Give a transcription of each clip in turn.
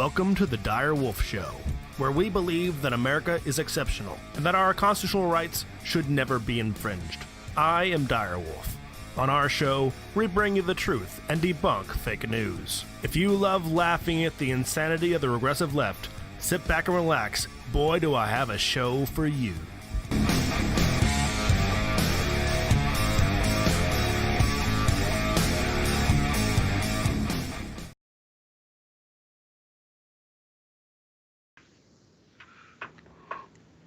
Welcome to the Dire Wolf Show, where we believe that America is exceptional and that our constitutional rights should never be infringed. I am Dire Wolf. On our show, we bring you the truth and debunk fake news. If you love laughing at the insanity of the regressive left, sit back and relax. Boy, do I have a show for you.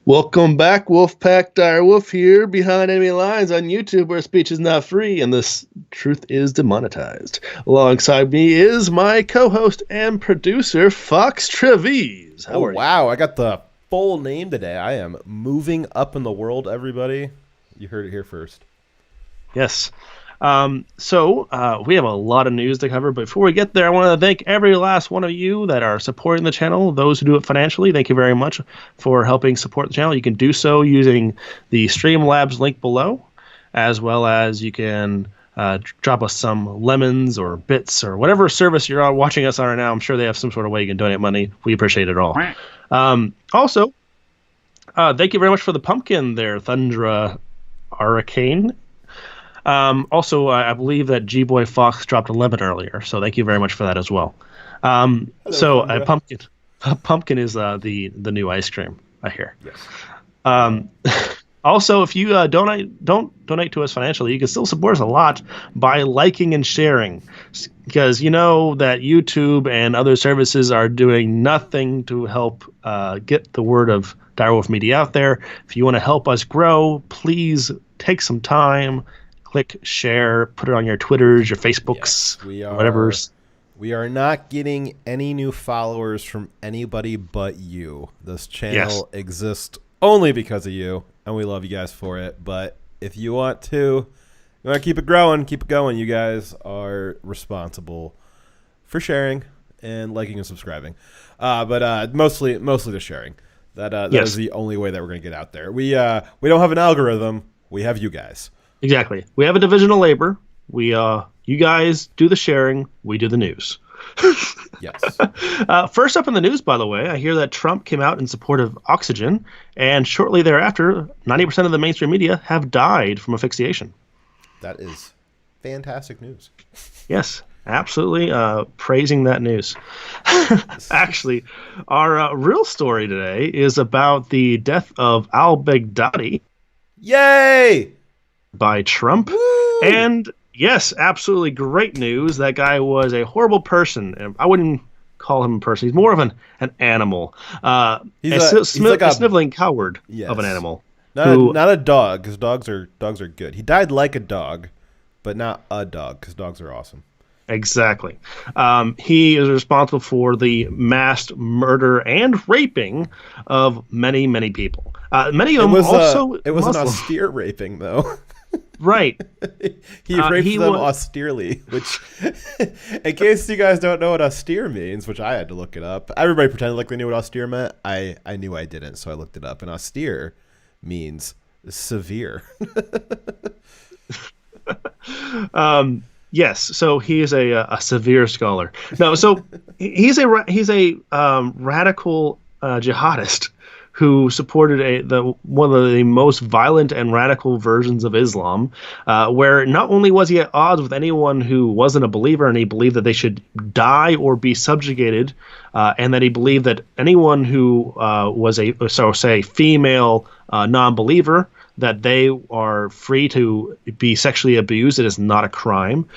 Welcome back, Wolfpack. Dire Wolf here, behind enemy lines on YouTube, where speech is not free and this truth is demonetized. Alongside me is my co-host and producer, Fox Trevize. How are you? Wow, I got the full name today. I am moving up in the world, everybody. You heard it here first. Yes. So we have a lot of news to cover. But before we get there, I want to thank every last one of you that are supporting the channel. Those who do it financially, thank you very much for helping support the channel. You can do so using the Streamlabs link below, as well as you can drop us some lemons or bits or whatever service you're watching us on right now. I'm sure they have some sort of way you can donate money. We appreciate it all. Also, thank you very much for the pumpkin there, Thundra Arcane. Also, I believe that G-Boy Fox dropped a lemon earlier, so thank you very much for that as well. Hello, pumpkin is the new ice cream, I hear. Yes. Also, if you don't donate to us financially, you can still support us a lot by liking and sharing, because you know that YouTube and other services are doing nothing to help get the word of Dire Wolf Media out there. If you want to help us grow, please take some time. Click share, put it on your Twitters, your Facebooks, whatever. We are not getting any new followers from anybody but you. This channel exists only because of you, and we love you guys for it. But if you want to keep it growing, keep it going. You guys are responsible for sharing and liking and subscribing. But mostly the sharing. That is the only way that we're going to get out there. We don't have an algorithm. We have you guys. Exactly. We have a division of labor. You guys do the sharing. We do the news. Yes. First up in the news, by the way, I hear that Trump came out in support of oxygen, and shortly thereafter, 90% of the mainstream media have died from asphyxiation. That is fantastic news. Yes, absolutely praising that news. Actually, our real story today is about the death of al-Baghdadi. Yay! By Trump. Woo! And yes, absolutely great news. That guy was a horrible person. I wouldn't call him a person. He's more of an animal. He's like a sniveling coward of an animal. Not a dog, because dogs are good. He died like a dog, but not a dog, because dogs are awesome. Exactly. He is responsible for the mass murder and raping of many, many people. Many of them it was Muslim. an austere raping, though. Right. He raped them austerely, which, in case you guys don't know what austere means, which I had to look it up. Everybody pretended like they knew what austere meant. I knew I didn't, so I looked it up. And austere means severe. Yes, so he is a severe scholar. No, so he's a radical jihadist who supported one of the most violent and radical versions of Islam, where not only was he at odds with anyone who wasn't a believer, and he believed that they should die or be subjugated, and that he believed that anyone who was say female non-believer, that they are free to be sexually abused. It is not a crime.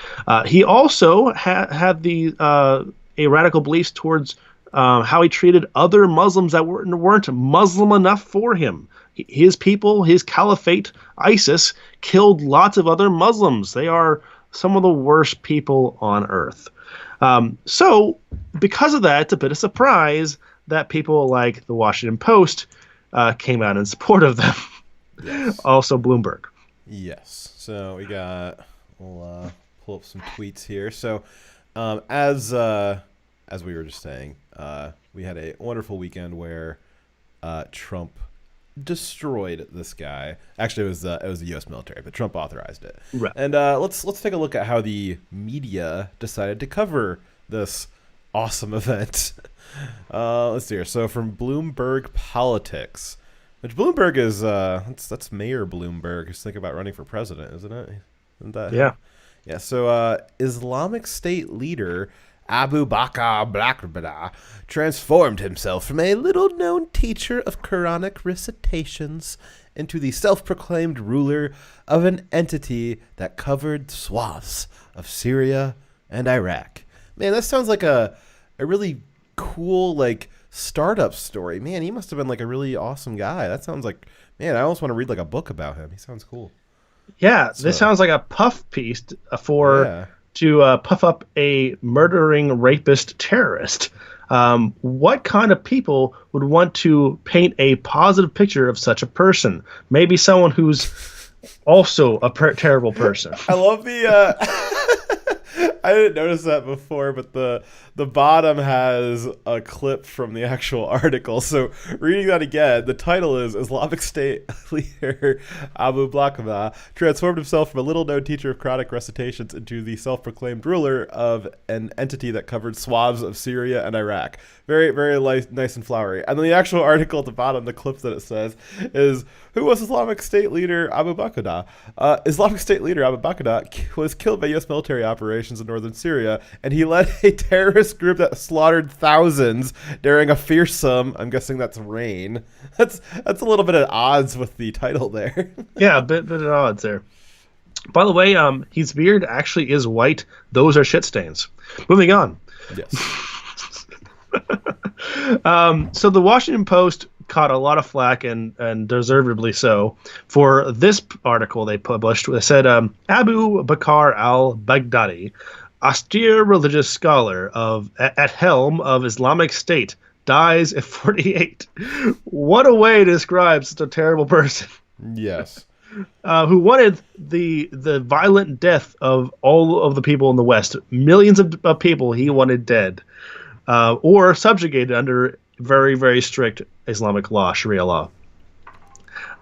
He also had a radical beliefs towards how he treated other Muslims that weren't Muslim enough for him. His people, his caliphate, ISIS, killed lots of other Muslims. They are some of the worst people on earth. So because of that, it's a bit of surprise that people like the Washington Post came out in support of them. Yes. Also Bloomberg. Yes. So we'll pull up some tweets here. So as we were just saying, we had a wonderful weekend where Trump destroyed this guy. Actually, it was the U.S. military, but Trump authorized it. Right. And let's take a look at how the media decided to cover this awesome event. Let's see here. So from Bloomberg Politics, which Bloomberg is that's Mayor Bloomberg who's thinking about running for president, isn't it? Isn't that Yeah. Yeah. So Islamic State leader Abu Bakr al-Baghdadi transformed himself from a little-known teacher of Quranic recitations into the self-proclaimed ruler of an entity that covered swaths of Syria and Iraq. Man, that sounds like a really cool, like, startup story. Man, he must have been, like, a really awesome guy. That sounds like, man, I almost want to read, like, a book about him. He sounds cool. Yeah, this sounds like a puff piece to puff up a murdering rapist terrorist. What kind of people would want to paint a positive picture of such a person? Maybe someone who's also a terrible person. I love the I didn't notice that before, but the bottom has a clip from the actual article. So reading that again, the title is Islamic State leader Abu Bakr transformed himself from a little-known teacher of Quranic recitations into the self-proclaimed ruler of an entity that covered swaths of Syria and Iraq. Very, very nice and flowery. And then the actual article at the bottom, the clip that it says, is, who was Islamic State leader Abu Bakr? Islamic State leader Abu Bakr was killed by U.S. military operations in northern Syria, and he led a terrorist group that slaughtered thousands during a fearsome, I'm guessing that's rain. That's a little bit at odds with the title there. Yeah, a bit at odds there. By the way, his beard actually is white. Those are shit stains. Moving on. Yes. So the Washington Post caught a lot of flack, and deservedly so, for this article they published. They said, Abu Bakr al-Baghdadi, austere religious scholar at helm of Islamic State, dies at 48. What a way to describe such a terrible person. Yes. Who wanted the violent death of all of the people in the West. Millions of people he wanted dead. Or subjugated under very, very strict Islamic law, Sharia law.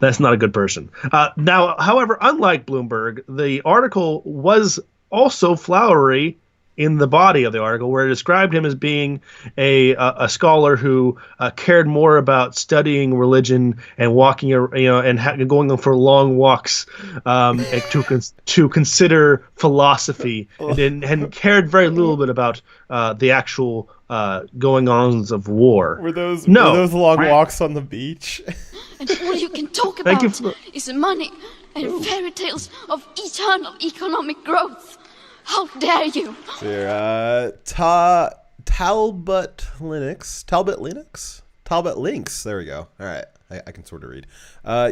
That's not a good person. Now, however, unlike Bloomberg, the article was also flowery in the body of the article, where it described him as being a scholar who cared more about studying religion and walking, and going for long walks, and to consider philosophy, and cared very little bit about the actual going-ons of war. Were those long walks on the beach? And all you can talk about is money and fairy tales of eternal economic growth. How dare you? Here, Talbot Linux. There we go. All right, I can sort of read.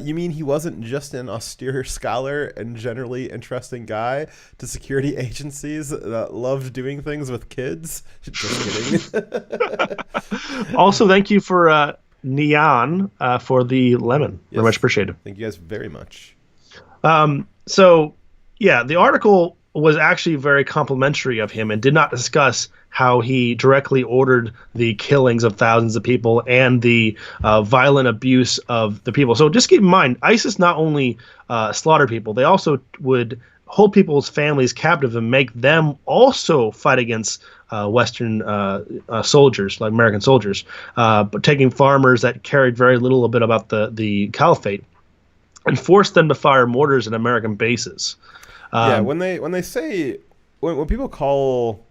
You mean he wasn't just an austere scholar and generally interesting guy to security agencies that loved doing things with kids? Just kidding. Also, thank you for Neon for the lemon. Yes. Very much appreciated. Thank you guys very much. So, yeah, the article was actually very complimentary of him and did not discuss how he directly ordered the killings of thousands of people and the violent abuse of the people. So just keep in mind, ISIS not only slaughtered people, they also would hold people's families captive and make them also fight against Western soldiers, like American soldiers, but taking farmers that cared very little a bit about the caliphate and forced them to fire mortars at American bases. When people call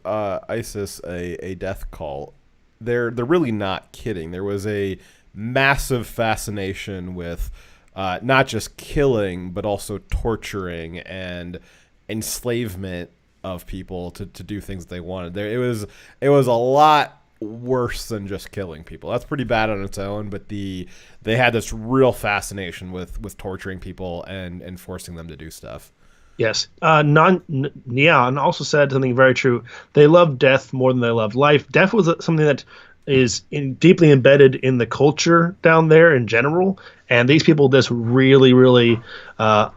ISIS a death cult, they're really not kidding. There was a massive fascination with not just killing, but also torturing and enslavement of people to do things they wanted. It was a lot worse than just killing people. That's pretty bad on its own, but they had this real fascination with torturing people and forcing them to do stuff. Yes. Neon also said something very true. They loved death more than they loved life. Death was something that is deeply embedded in the culture down there in general, and these people just really, really, what's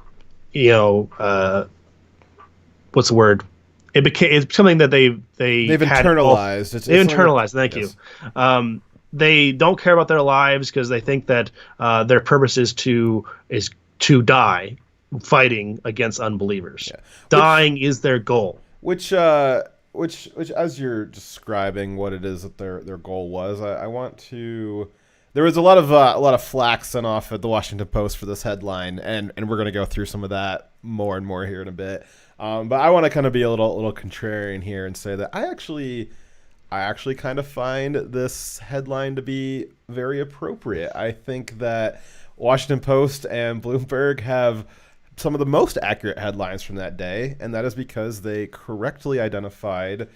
the word? It's something that they've internalized. They've internalized. Thank you. They don't care about their lives because they think that their purpose is to fighting against unbelievers. Yeah. Dying is their goal. Which which as you're describing what it is that their goal was, I want to. There was a lot of flack sent off at the Washington Post for this headline, and we're going to go through some of that more and more here in a bit. But I want to kind of be a little contrarian here and say that I actually kind of find this headline to be very appropriate. I think that Washington Post and Bloomberg have some of the most accurate headlines from that day, and that is because they correctly identified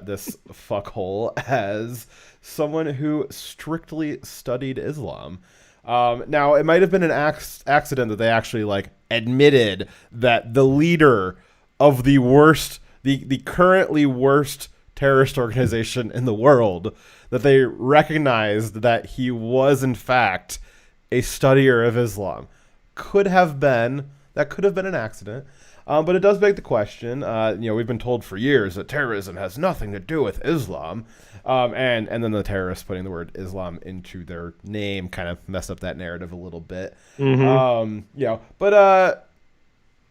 this fuckhole as someone who strictly studied Islam. Now, it might have been an accident that they actually admitted that the leader of the worst, the currently worst terrorist organization in the world, that they recognized that he was in fact a studier of Islam. That could have been an accident. But it does beg the question, we've been told for years that terrorism has nothing to do with Islam. And then the terrorists putting the word Islam into their name kind of messed up that narrative a little bit. Mm-hmm. But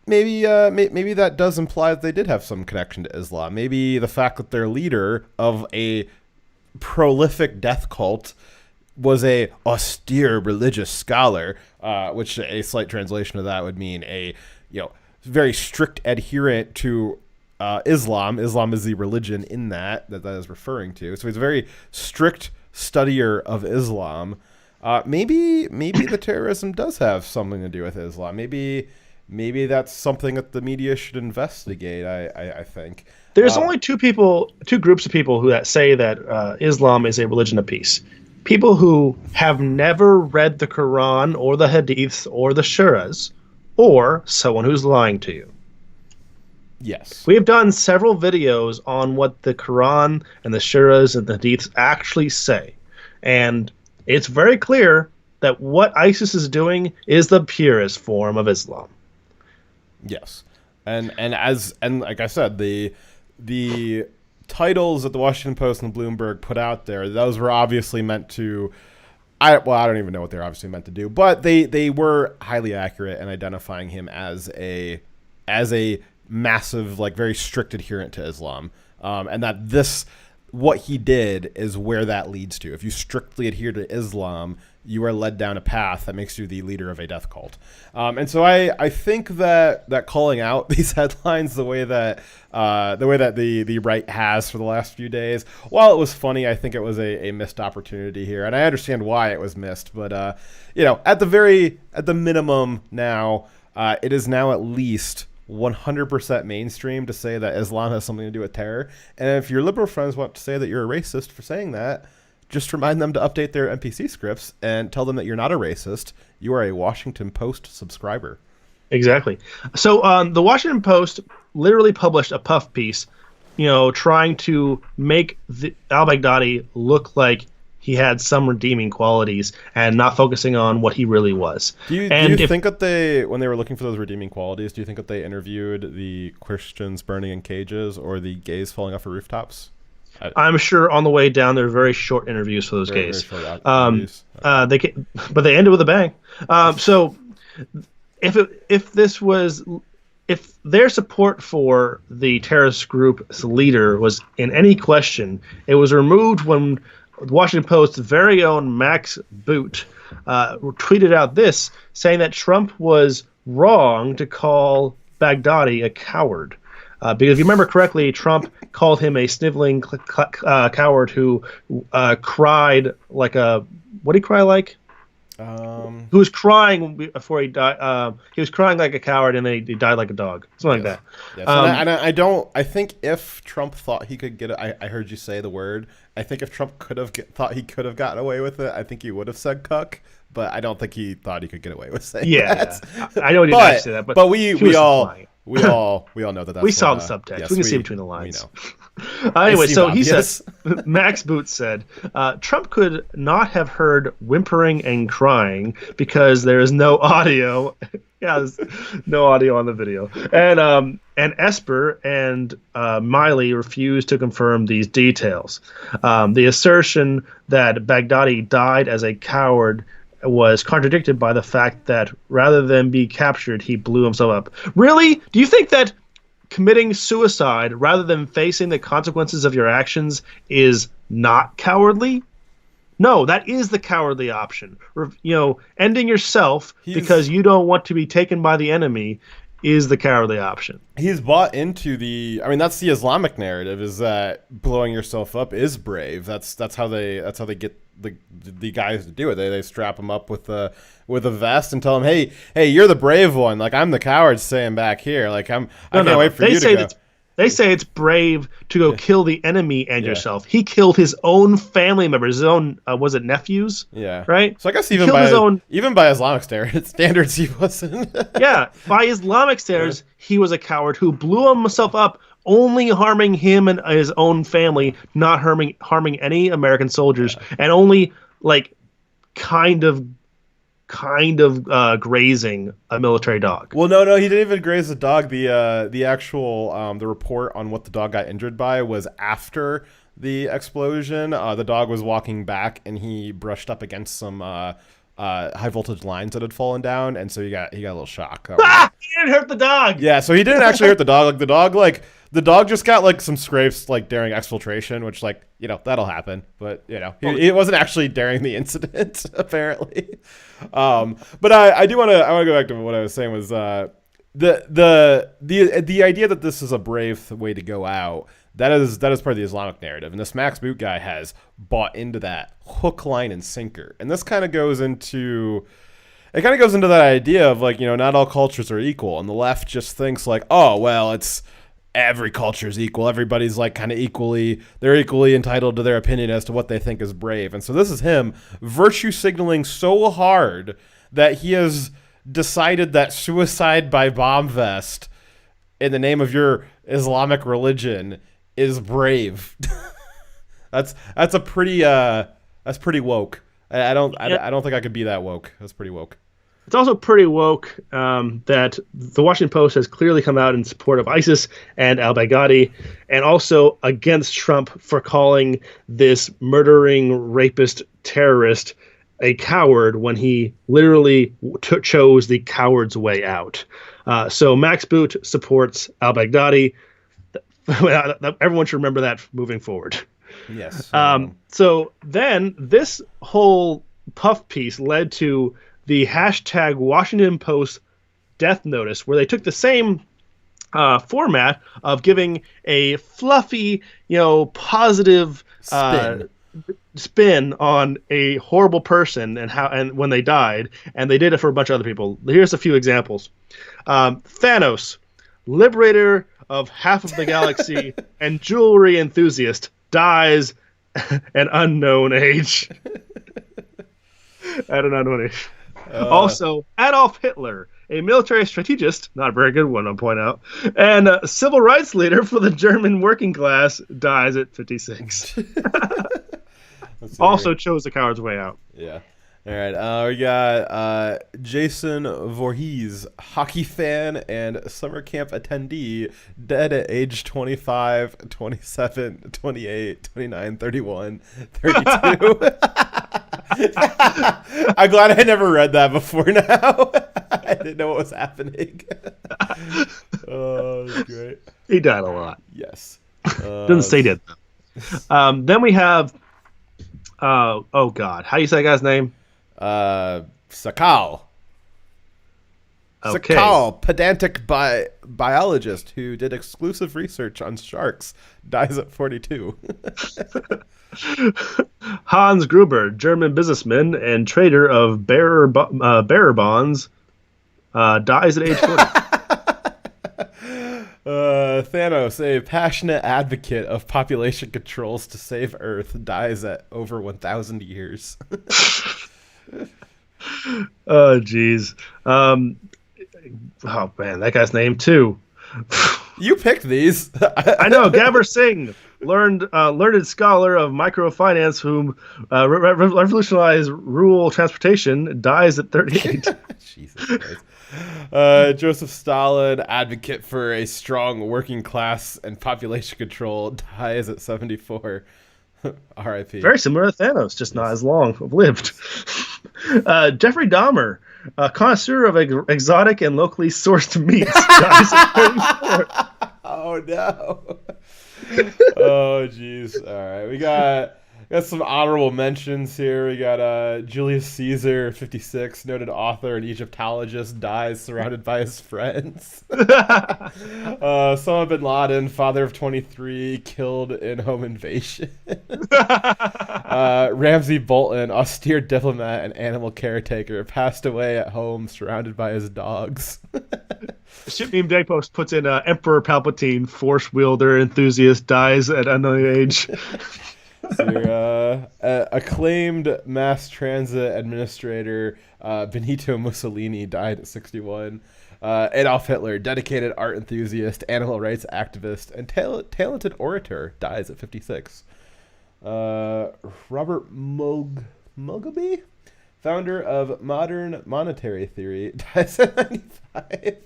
maybe that does imply that they did have some connection to Islam. Maybe the fact that their leader of a prolific death cult was a austere religious scholar, which a slight translation of that would mean a very strict adherent to Islam. Islam is the religion in that is referring to. So he's a very strict studier of Islam. Maybe the terrorism does have something to do with Islam. Maybe that's something that the media should investigate. I think there's only two groups of people who say that Islam is a religion of peace. People who have never read the Quran or the Hadiths or the Shuras, or someone who's lying to you. Yes. We have done several videos on what the Quran and the Shuras and the Hadiths actually say. And it's very clear that what ISIS is doing is the purest form of Islam. Yes. And like I said, the titles that the Washington Post and Bloomberg put out there, those were obviously meant to I don't even know what they're obviously meant to do, but they were highly accurate in identifying him as a massive, very strict adherent to Islam, and that what he did is where that leads to. If you strictly adhere to Islam, you are led down a path that makes you the leader of a death cult. And so I think that calling out these headlines the way that the right has for the last few days, while it was funny, I think it was a missed opportunity here, and I understand why it was missed. But at the minimum now, it is now at least 100% mainstream to say that Islam has something to do with terror. And if your liberal friends want to say that you're a racist for saying that, just remind them to update their NPC scripts and tell them that you're not a racist. You are a Washington Post subscriber. Exactly. So the Washington Post literally published a puff piece, trying to make al-Baghdadi look like he had some redeeming qualities and not focusing on what he really was. Do you think that when they were looking for those redeeming qualities, do you think that they interviewed the Christians burning in cages or the gays falling off of rooftops? I'm sure on the way down there are very short interviews for those gays. But they ended with a bang. So if their support for the terrorist group's leader was in any question, it was removed when the Washington Post's very own Max Boot tweeted out this, saying that Trump was wrong to call Baghdadi a coward. Because if you remember correctly, Trump called him a sniveling coward who cried like a... What did he cry like? Who was crying before he died. He was crying like a coward, and then he died like a dog. Something like that. Yes. I think if Trump thought he could get it, I heard you say the word. I think if Trump thought he could have gotten away with it, I think he would have said cuck. But I don't think he thought he could get away with saying that. I know he didn't actually say that, but we all know that. We saw the subtext. Yes, we can see between the lines. We know. Anyway, so he says, Max Boot said, Trump could not have heard whimpering and crying because there is no audio. There's no audio on the video. And Esper and Miley refused to confirm these details. The assertion that Baghdadi died as a coward was contradicted by the fact that rather than be captured, he blew himself up. Really? Do you think that committing suicide rather than facing the consequences of your actions is not cowardly? No, that is the cowardly option. Ending yourself because you don't want to be taken by the enemy is the cowardly option. He's bought into that's the Islamic narrative, is that blowing yourself up is brave. That's how they get the guys to do it. They strap him up with a vest and tell him, hey, you're the brave one. Like, I'm the coward staying back here. Like, I can't wait for you to go. They say it's brave to go kill the enemy and yourself. He killed his own family members, his own, was it nephews? Yeah. Right? So I guess even by Islamic standards, he wasn't. Yeah. By Islamic standards, he was a coward who blew himself up, only harming him and his own family, not harming any American soldiers, and only, kind of grazing a military dog. Well, no, he didn't even graze the dog. The actual the report on what the dog got injured by was after the explosion. The dog was walking back and he brushed up against some high voltage lines that had fallen down, and so he got a little shock. He didn't hurt the dog. Yeah, so he didn't actually hurt the dog. The dog just got some scrapes during exfiltration, which that'll happen. But it wasn't actually during the incident apparently. But I want to go back to what I was saying was the idea that this is a brave way to go out. That is part of the Islamic narrative, and this Max Boot guy has bought into that hook, line, and sinker. And this kind of goes into that idea of not all cultures are equal, and the left just thinks it's every culture is equal. Everybody's they're equally entitled to their opinion as to what they think is brave. And so this is him virtue signaling so hard that he has decided that suicide by bomb vest in the name of your Islamic religion is brave. That's pretty woke. I don't think I could be that woke. That's pretty woke. It's also pretty woke that the Washington Post has clearly come out in support of ISIS and al-Baghdadi, and also against Trump for calling this murdering rapist terrorist a coward when he literally chose the coward's way out. So Max Boot supports al-Baghdadi. Everyone should remember that moving forward. Yes. So then this whole puff piece led to the hashtag Washington Post death notice, where they took the same format of giving a fluffy, positive spin on a horrible person and when they died, and they did it for a bunch of other people. Here's a few examples. Thanos, liberator of half of the galaxy and jewelry enthusiast, dies an unknown age. At an unknown age. Also, Adolf Hitler, a military strategist, not a very good one, I'll point out, and a civil rights leader for the German working class, dies at 56. Also chose the coward's way out. Yeah. All right. We got Jason Voorhees, hockey fan and summer camp attendee, dead at age 25, 27, 28, 29, 31, 32. I'm glad I never read that before now. I didn't know what was happening. Oh, that's great. He died a lot. Yes. Doesn't say that. Then we have, oh God, how do you say that guy's name? Sakal. Okay. Sakal, pedantic biologist who did exclusive research on sharks, dies at 42. Hans Gruber, German businessman and trader of bearer bonds, dies at age 40. Thanos, a passionate advocate of population controls to save Earth, dies at over 1,000 years. Oh, jeez. Oh, man, that guy's name, too. You picked these. I know. Gabber Singh, learned scholar of microfinance whom revolutionized rural transportation, dies at 38. Jesus Christ. Joseph Stalin, advocate for a strong working class and population control, dies at 74. R.I.P. Very similar to Thanos, just not as long lived. Jeffrey Dahmer, a connoisseur of exotic and locally sourced meats, dies at 34. Oh no. Oh jeez. All right, we got some honorable mentions here. We got Julius Caesar, 56, noted author and Egyptologist, dies surrounded by his friends. Osama bin Laden, father of 23, killed in home invasion. Ramsey Bolton, austere diplomat and animal caretaker, passed away at home surrounded by his dogs. Ship Meme Day Post puts in Emperor Palpatine, force wielder enthusiast, dies at unknown age. So your acclaimed mass transit administrator Benito Mussolini died at 61. Adolf Hitler, dedicated art enthusiast, animal rights activist, and talented orator, dies at 56. Robert Mugabe, founder of modern monetary theory, dies at 95.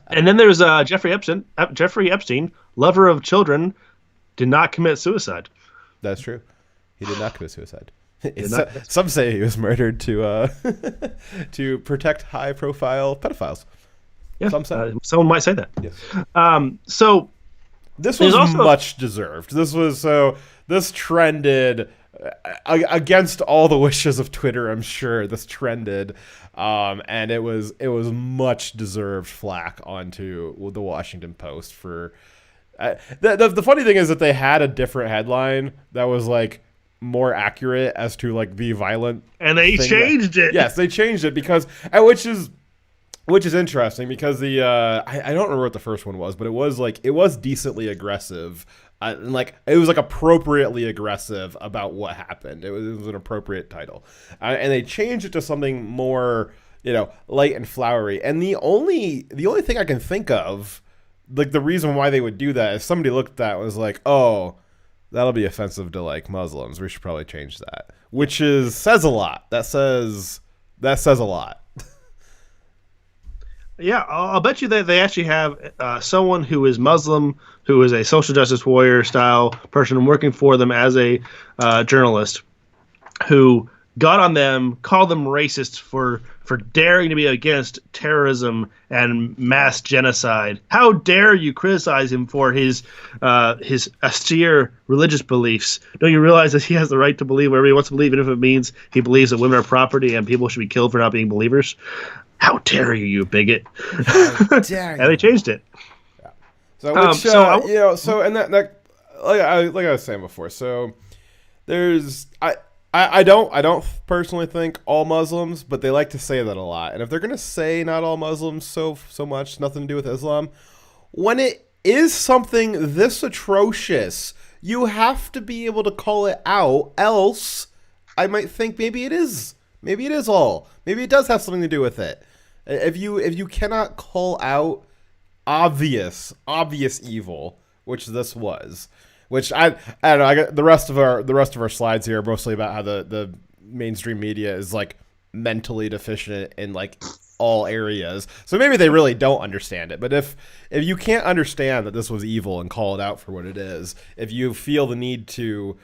And then there's Jeffrey Epstein. Jeffrey Epstein, lover of children, did not commit suicide. That's true. He did not commit suicide. Some say he was murdered to to protect high-profile pedophiles. Yeah, someone might say that. Yes. So this was also much deserved. This trended against all the wishes of Twitter. I'm sure this trended, and it was much deserved flack onto the Washington Post for. The funny thing is that they had a different headline that was like more accurate as to like the violent, and they changed it. Yes, they changed it because which is interesting because the I don't remember what the first one was, but it was decently aggressive. And like it was like appropriately aggressive about what happened. It was an appropriate title, and they changed it to something more light and flowery. And the only thing I can think of. Like the reason why they would do that is somebody looked at that and was like, oh, that'll be offensive to like Muslims. We should probably change that. Which says a lot. That says a lot. Yeah, I'll bet you that they actually have someone who is Muslim, who is a social justice warrior style person working for them as a journalist, who got on them, called them racists for daring to be against terrorism and mass genocide. How dare you criticize him for his austere religious beliefs? Don't you realize that he has the right to believe whatever he wants to believe, even if it means he believes that women are property and people should be killed for not being believers? How dare you, you bigot! How dare you? And they changed it. Yeah. So and that like I was saying before. So there's I don't personally think all Muslims, but they like to say that a lot. And if they're going to say not all Muslims so much, nothing to do with Islam, when it is something this atrocious, you have to be able to call it out. Else, I might think maybe it is all. Maybe it does have something to do with it. If you cannot call out obvious evil, which this was. Which I don't know. I got the rest of our slides here are mostly about how the mainstream media is like mentally deficient in like all areas. So maybe they really don't understand it. But if you can't understand that this was evil and call it out for what it is, if you feel the need to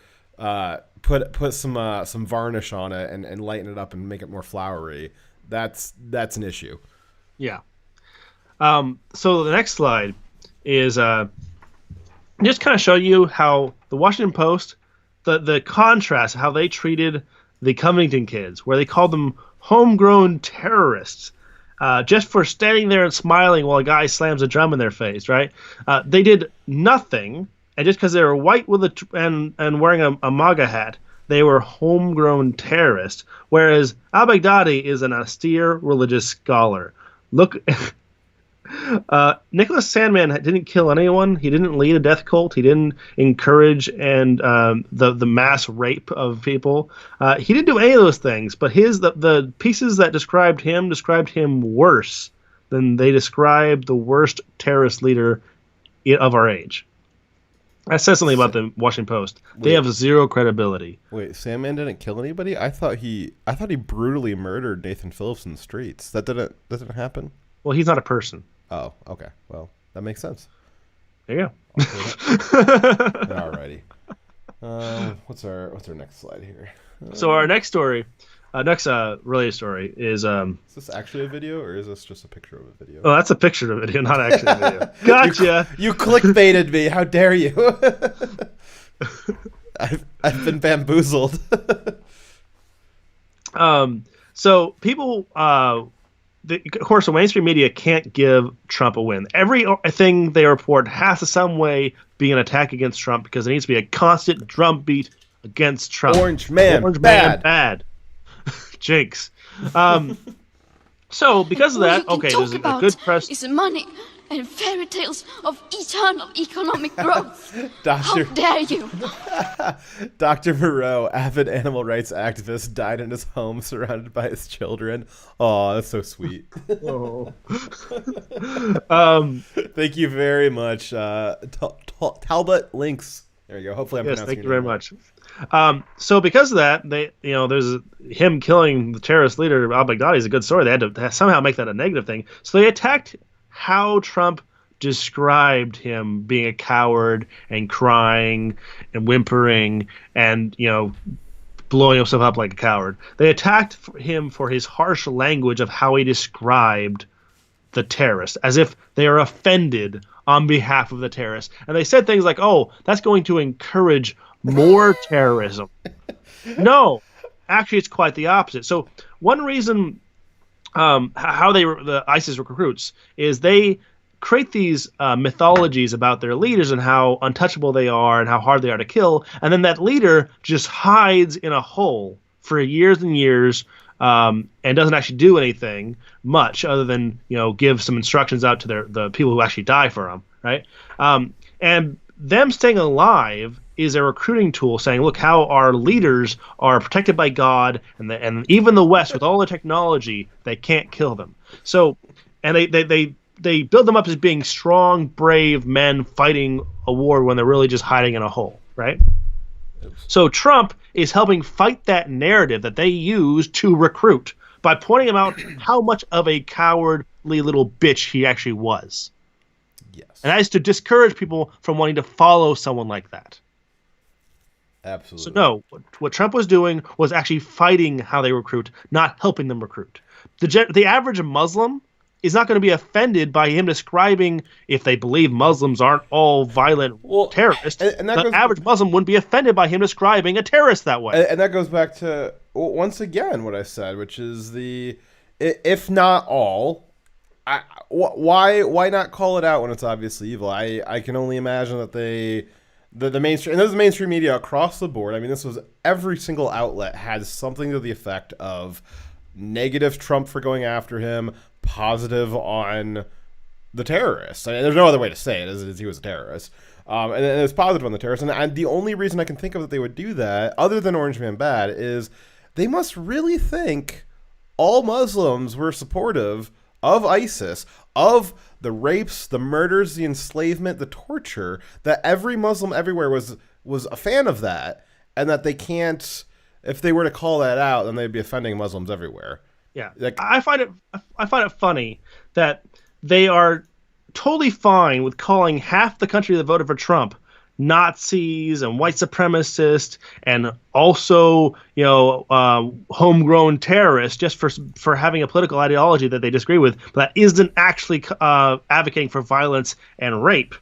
put some varnish on it and lighten it up and make it more flowery, that's an issue. Yeah. So the next slide is just kind of show you how the Washington Post, the contrast, how they treated the Covington kids, where they called them homegrown terrorists, just for standing there and smiling while a guy slams a drum in their face, right? They did nothing, and just because they were white with and wearing a MAGA hat, they were homegrown terrorists, whereas al-Baghdadi is an austere religious scholar. Look... Nicholas Sandmann didn't kill anyone. He didn't lead a death cult. He didn't encourage the mass rape of people. He didn't do any of those things. But the pieces that described him worse than they described the worst terrorist leader of our age. That says something about the Washington Post. They have zero credibility. Wait, Sandmann didn't kill anybody? I thought he brutally murdered Nathan Phillips in the streets. That didn't happen? Well, he's not a person. Oh, okay. Well, that makes sense. There you go. Alrighty. What's our next slide here? So our next story Next related story is Is this actually a video, or is this just a picture of a video? Oh, that's a picture of a video, not actually a video. Gotcha. You clickbaited me. How dare you? I've been bamboozled. So people, of course, the mainstream media can't give Trump a win. Everything they report has to some way be an attack against Trump because there needs to be a constant drumbeat against Trump. Orange man bad. Jinx. So because of that, okay, there's a good press. Is money and fairy tales of eternal economic growth. How dare you? Dr. Moreau, avid animal rights activist, died in his home surrounded by his children. Oh, that's so sweet. Oh. Thank you very much, Talbot Links. There you go. Hopefully, I'm pronouncing thank you very much. So because of that, there's him killing the terrorist leader al-Baghdadi is a good story. They had to somehow make that a negative thing. So they attacked how Trump described him being a coward and crying and whimpering and blowing himself up like a coward. They attacked him for his harsh language of how he described the terrorists, as if they are offended on behalf of the terrorists. And they said things like, "Oh, that's going to encourage more terrorism." No, actually, it's quite the opposite. So one reason how the ISIS recruits is they create these mythologies about their leaders and how untouchable they are and how hard they are to kill, and then that leader just hides in a hole for years and years and doesn't actually do anything much other than give some instructions out to the people who actually die for him, right? And them staying alive is a recruiting tool saying, look how our leaders are protected by God, and even the West with all the technology, they can't kill them. So, and they build them up as being strong, brave men fighting a war when they're really just hiding in a hole, right? So Trump is helping fight that narrative that they use to recruit by pointing out how much of a cowardly little bitch he actually was. Yes. And that is to discourage people from wanting to follow someone like that. Absolutely. So no, what Trump was doing was actually fighting how they recruit, not helping them recruit. The average Muslim is not going to be offended by him describing, if they believe Muslims aren't all violent terrorists, and the average Muslim wouldn't be offended by him describing a terrorist that way. And that goes back to, once again, what I said, which is if not all, why not call it out when it's obviously evil? I can only imagine that the mainstream, and this is mainstream media across the board. I mean, this was every single outlet had something to the effect of negative Trump for going after him, positive on the terrorists. I mean, there's no other way to say it, is he was a terrorist. And it's positive on the terrorists. And the only reason I can think of that they would do that, other than Orange Man Bad, is they must really think all Muslims were supportive of ISIS, of the rapes, the murders, the enslavement, the torture, that every Muslim everywhere was a fan of that, and that they can't, if they were to call that out, then they'd be offending Muslims everywhere. Yeah, I find it funny that they are totally fine with calling half the country that voted for Trump Nazis and white supremacists and also homegrown terrorists just for having a political ideology that they disagree with, but that isn't actually advocating for violence and rape.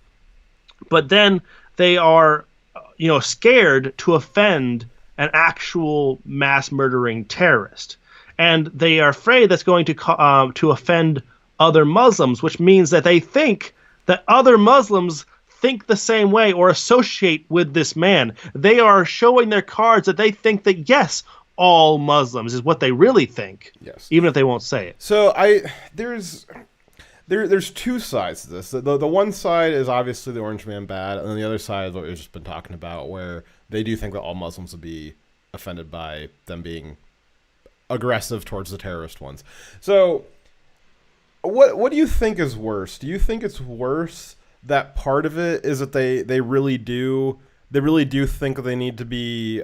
But then they are scared to offend an actual mass murdering terrorist. And they are afraid that's going to offend other Muslims, which means that they think that other Muslims think the same way or associate with this man. They are showing their cards that they think that, yes, all Muslims is what they really think, yes, even if they won't say it. So there's two sides to this. The one side is obviously the Orange Man Bad, and then the other side is what we've just been talking about, where they do think that all Muslims would be offended by them being aggressive towards the terrorist ones. So what do you think is worse? Do you think it's worse that part of it is that they really do think that they need to be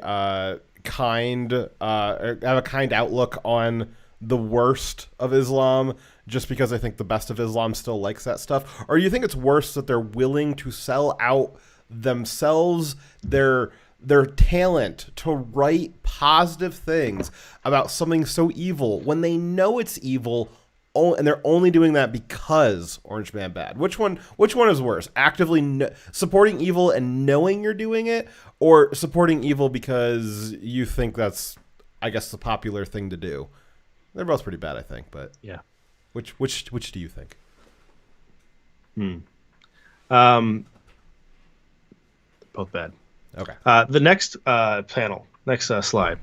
kind, have a kind outlook on the worst of Islam just because I think the best of Islam still likes that stuff? Or do you think it's worse that they're willing to sell out themselves, their their talent to write positive things about something so evil when they know it's evil, and they're only doing that because Orange Man bad. Which one is worse? Actively supporting evil and knowing you're doing it, or supporting evil because you think that's, I guess, the popular thing to do? They're both pretty bad, I think. But yeah, which do you think? Both bad. Okay. The next slide,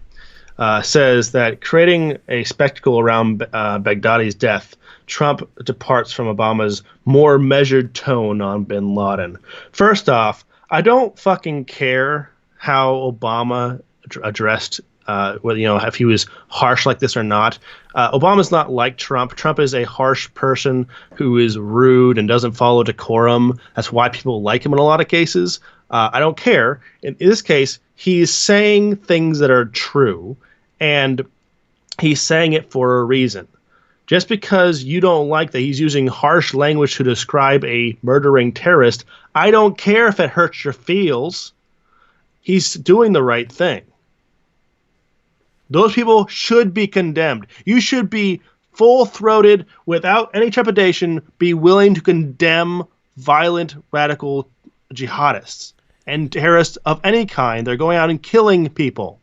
says that creating a spectacle around Baghdadi's death, Trump departs from Obama's more measured tone on bin Laden. First off, I don't fucking care how Obama addressed whether, if he was harsh like this or not. Obama's not like Trump. Trump is a harsh person who is rude and doesn't follow decorum. That's why people like him in a lot of cases. I don't care. In this case, he's saying things that are true, and he's saying it for a reason. Just because you don't like that he's using harsh language to describe a murdering terrorist, I don't care if it hurts your feels. He's doing the right thing. Those people should be condemned. You should be full-throated, without any trepidation, be willing to condemn violent, radical jihadists and terrorists of any kind. They're going out and killing people.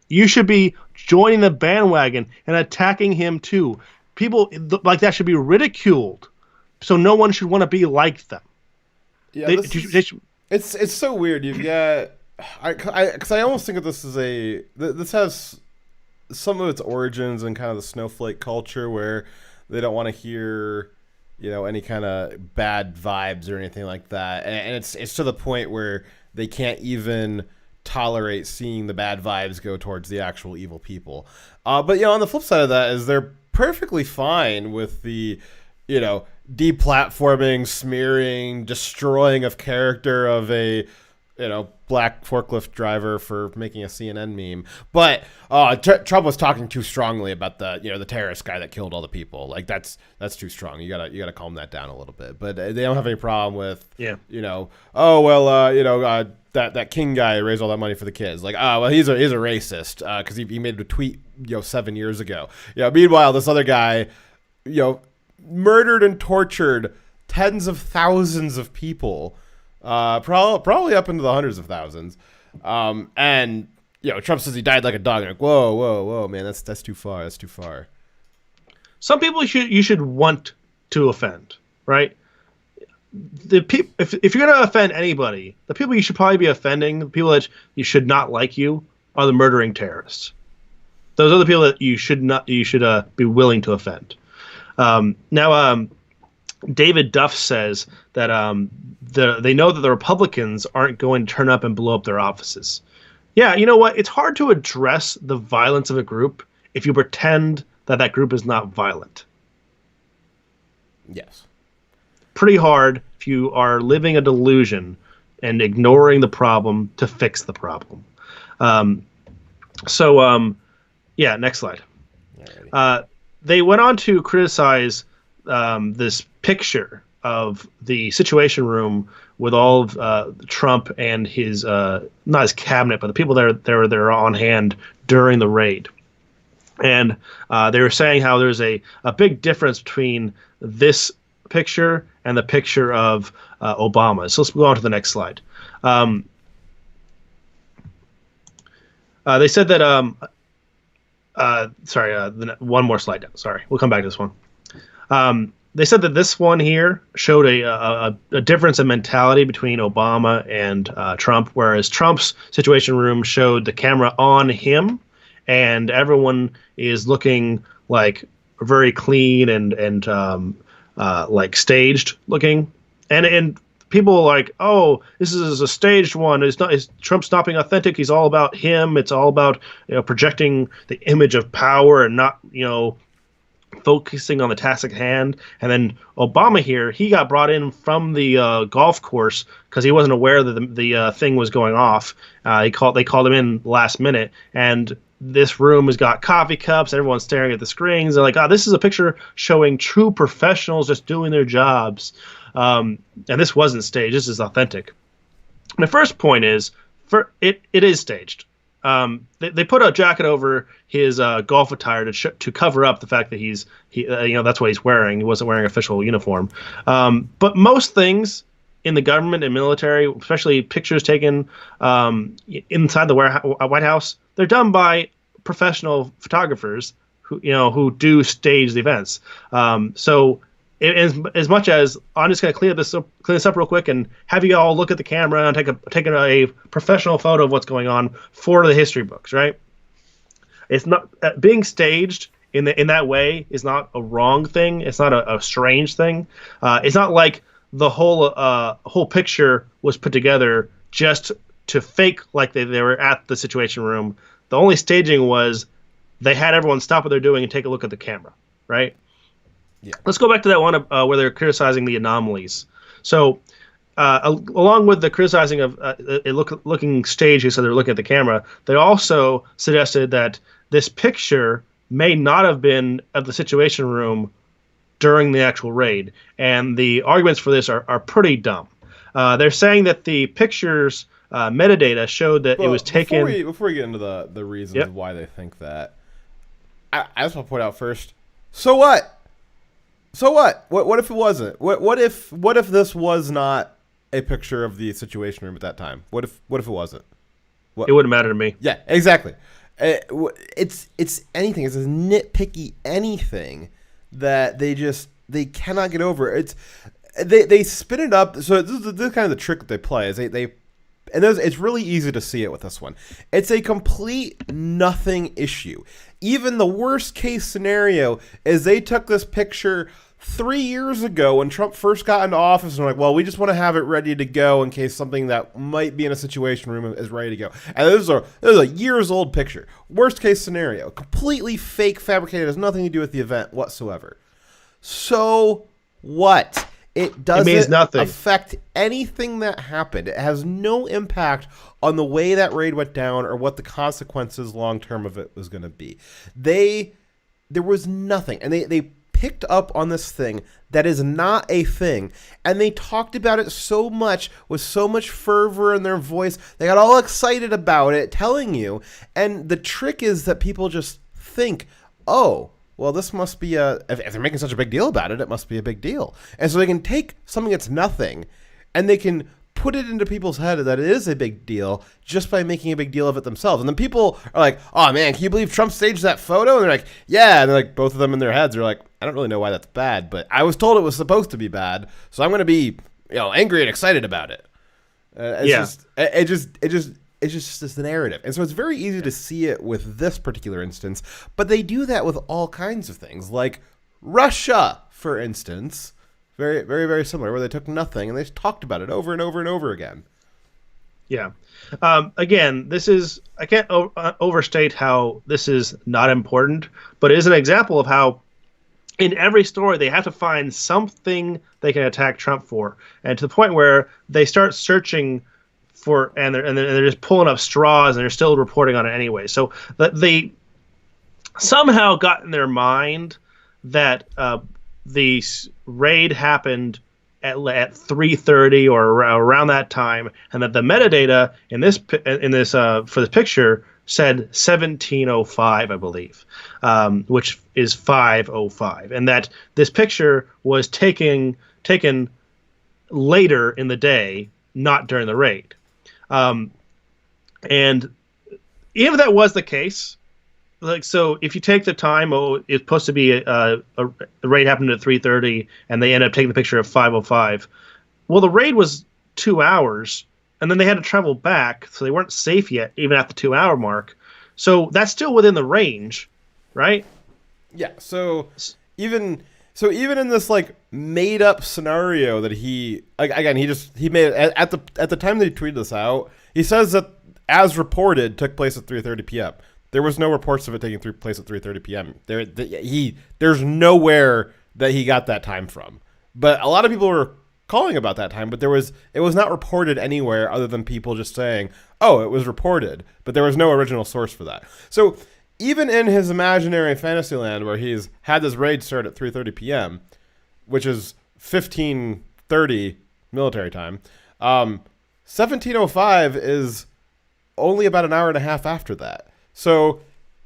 You should be joining the bandwagon and attacking him too. People like that should be ridiculed, so no one should want to be like them. Yeah, it's so weird. You've got because I almost think of this as this has some of its origins in kind of the snowflake culture, where they don't want to hear, any kind of bad vibes or anything like that, and it's to the point where they can't even tolerate seeing the bad vibes go towards the actual evil people. But on the flip side of that is they're perfectly fine with the, deplatforming, smearing, destroying of character of a, black forklift driver for making a CNN meme. But Trump was talking too strongly about the terrorist guy that killed all the people. Like that's too strong. You gotta calm that down a little bit. But they don't have any problem with that King guy raised all that money for the kids. Like, he's a racist because he made a tweet 7 years ago. Meanwhile, this other guy, murdered and tortured tens of thousands of people. Probably up into the hundreds of thousands. And Trump says he died like a dog. Like, whoa, man, that's too far. That's too far. Some people you should want to offend, right? If you're gonna offend anybody, the people you should probably be offending, the people that you should not like you, are the murdering terrorists. Those are the people that you should be willing to offend. Now, David Duff says that they know that the Republicans aren't going to turn up and blow up their offices. Yeah, you know what? It's hard to address the violence of a group if you pretend that group is not violent. Yes. Pretty hard if you are living a delusion and ignoring the problem to fix the problem. Next slide. They went on to criticize this picture of the Situation Room with all of Trump and his not his cabinet, but the people that are on hand during the raid. And they were saying how there's a big difference between this picture and the picture of Obama. So let's go on to the next slide. They said that one more slide down. Sorry, we'll come back to this one. They said that this one here showed a difference in mentality between Obama and Trump, whereas Trump's Situation Room showed the camera on him, and everyone is looking like very clean and like staged looking, and people are like, oh, this is a staged one. Trump's not being authentic. He's all about him. It's all about projecting the image of power and not focusing on the task at hand. And then Obama here, he got brought in from the golf course because he wasn't aware that the thing was going off. They called him in last minute, and this room has got coffee cups. Everyone's staring at the screens. They're like, this is a picture showing true professionals just doing their jobs. And this wasn't staged. This is authentic. My first point is it is staged. They put a jacket over his golf attire to cover up the fact that that's what he's wearing. He wasn't wearing official uniform. But most things in the government and military, especially pictures taken inside the White House, they're done by professional photographers who do stage the events. So as much as I'm just going to clean this up real quick and have you all look at the camera and take a professional photo of what's going on for the history books, right? It's not being staged in that way is not a wrong thing. It's not a strange thing. It's not like the whole picture was put together just to fake like they were at the Situation Room. The only staging was they had everyone stop what they're doing and take a look at the camera, right? Yeah. Let's go back to that one where they're criticizing the anomalies. So, along with the criticizing of looking staged, so they're looking at the camera, they also suggested that this picture may not have been of the Situation Room during the actual raid. And the arguments for this are pretty dumb. They're saying that the picture's metadata showed that it was taken... Before we get into the reasons of why they think that, I just want to point out first, so what? So what? What if it wasn't? What if this was not a picture of the Situation Room at that time? What if it wasn't? It wouldn't matter to me. Yeah, exactly. It's anything. It's a nitpicky anything that they cannot get over. They spin it up. So this is kind of the trick that they play. Is it's really easy to see it with this one. It's a complete nothing issue. Even the worst case scenario is they took this picture 3 years ago when Trump first got into office and were like, well, we just want to have it ready to go in case something that might be in a Situation Room is ready to go. And this is a years old picture. Worst case scenario. Completely fake, fabricated, has nothing to do with the event whatsoever. So what? It doesn't affect anything that happened. It has no impact on the way that raid went down or what the consequences long term of it was going to be. There was nothing. And they picked up on this thing that is not a thing. And they talked about it so much with so much fervor in their voice. They got all excited about it, telling you. And the trick is that people just think, oh, well, this must be if they're making such a big deal about it, it must be a big deal. And so they can take something that's nothing and they can put it into people's head that it is a big deal just by making a big deal of it themselves. And then people are like, oh man, can you believe Trump staged that photo? And they're like, yeah. And they're like, both of them in their heads are like, I don't really know why that's bad, but I was told it was supposed to be bad. So I'm going to be, angry and excited about it. It's just this narrative. And so it's very easy to see it with this particular instance, but they do that with all kinds of things, like Russia, for instance. Very, very, very similar, where they took nothing and they just talked about it over and over and over again. Yeah. Again, I can't overstate how this is not important, but it is an example of how in every story they have to find something they can attack Trump for. And to the point where they start searching and they're just pulling up straws and they're still reporting on it anyway. So they somehow got in their mind that the raid happened at 3:30 or around that time, and that the metadata in this for the picture said 1705, I believe, which is 5:05, and that this picture was taken later in the day, not during the raid. And if that was the case, so if you take the time, it's supposed to be the raid happened at 3:30, and they end up taking the picture at 5:05. Well, the raid was 2 hours, and then they had to travel back, so they weren't safe yet, even at the 2 hour mark. So that's still within the range, right? Yeah. So even in this made up scenario that he made it at the time that he tweeted this out, he says that as reported took place at 3:30 p.m. There was no reports of it taking place at 3:30 p.m. There's nowhere that he got that time from. But a lot of people were calling about that time, but it was not reported anywhere other than people just saying, "Oh, it was reported," but there was no original source for that. So even in his imaginary fantasy land where he's had this raid start at 3:30 p.m., which is 15:30 military time, 1705 is only about an hour and a half after that. So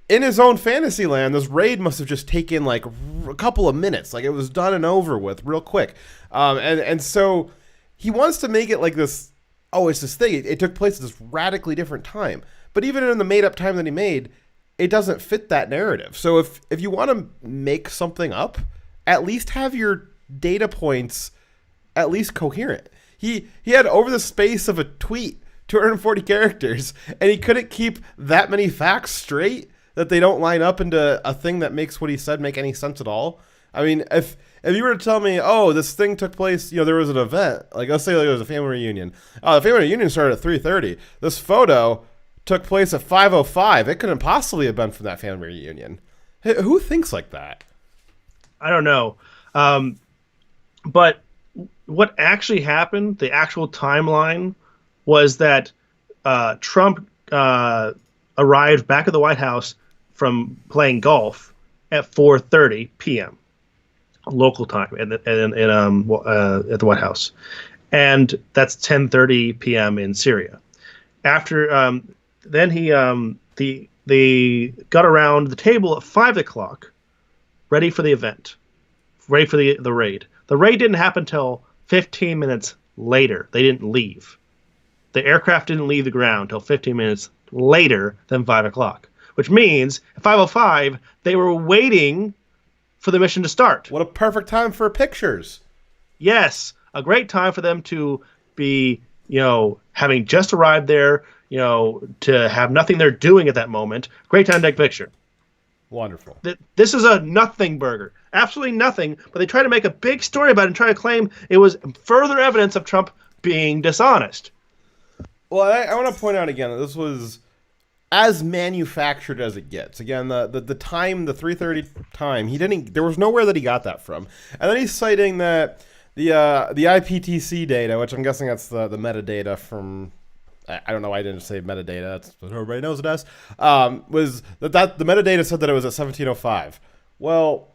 in his own fantasy land, this raid must have just taken like a couple of minutes. Like it was done and over with real quick. And so he wants to make it like this, oh, it's this thing. It took place at this radically different time. But even in the made-up time that he made, it doesn't fit that narrative. So if you want to make something up, at least have your data points at least coherent. He had, over the space of a tweet, 240 characters, and he couldn't keep that many facts straight that they don't line up into a thing that makes what he said make any sense at all. I mean, if you were to tell me, oh, this thing took place, there was an event, like let's say there was a family reunion. The family reunion started at 3:30. This photo took place at 5:05. It couldn't possibly have been from that family reunion. Who thinks like that? I don't know. But what actually happened, the actual timeline, was that Trump arrived back at the White House from playing golf at 4:30 p.m. local time at the White House, and that's 10:30 p.m. in Syria. After then they got around the table at 5 o'clock, ready for the event, ready for the raid. The raid didn't happen until 15 minutes later. They didn't leave. The aircraft didn't leave the ground until 15 minutes later than 5 o'clock, which means at 5:05 they were waiting for the mission to start. What a perfect time for pictures. Yes, a great time for them to be, having just arrived there, to have nothing they're doing at that moment. Great time to take a picture. Wonderful. This is a nothing burger. Absolutely nothing, but they try to make a big story about it and try to claim it was further evidence of Trump being dishonest. Well, I want to point out again that this was as manufactured as it gets. Again, the time, the 3:30 time, there was nowhere that he got that from. And then he's citing that the IPTC data, which I'm guessing that's the metadata from, I don't know why I didn't say metadata, that's what everybody knows it as, was that the metadata said that it was at 1705. Well,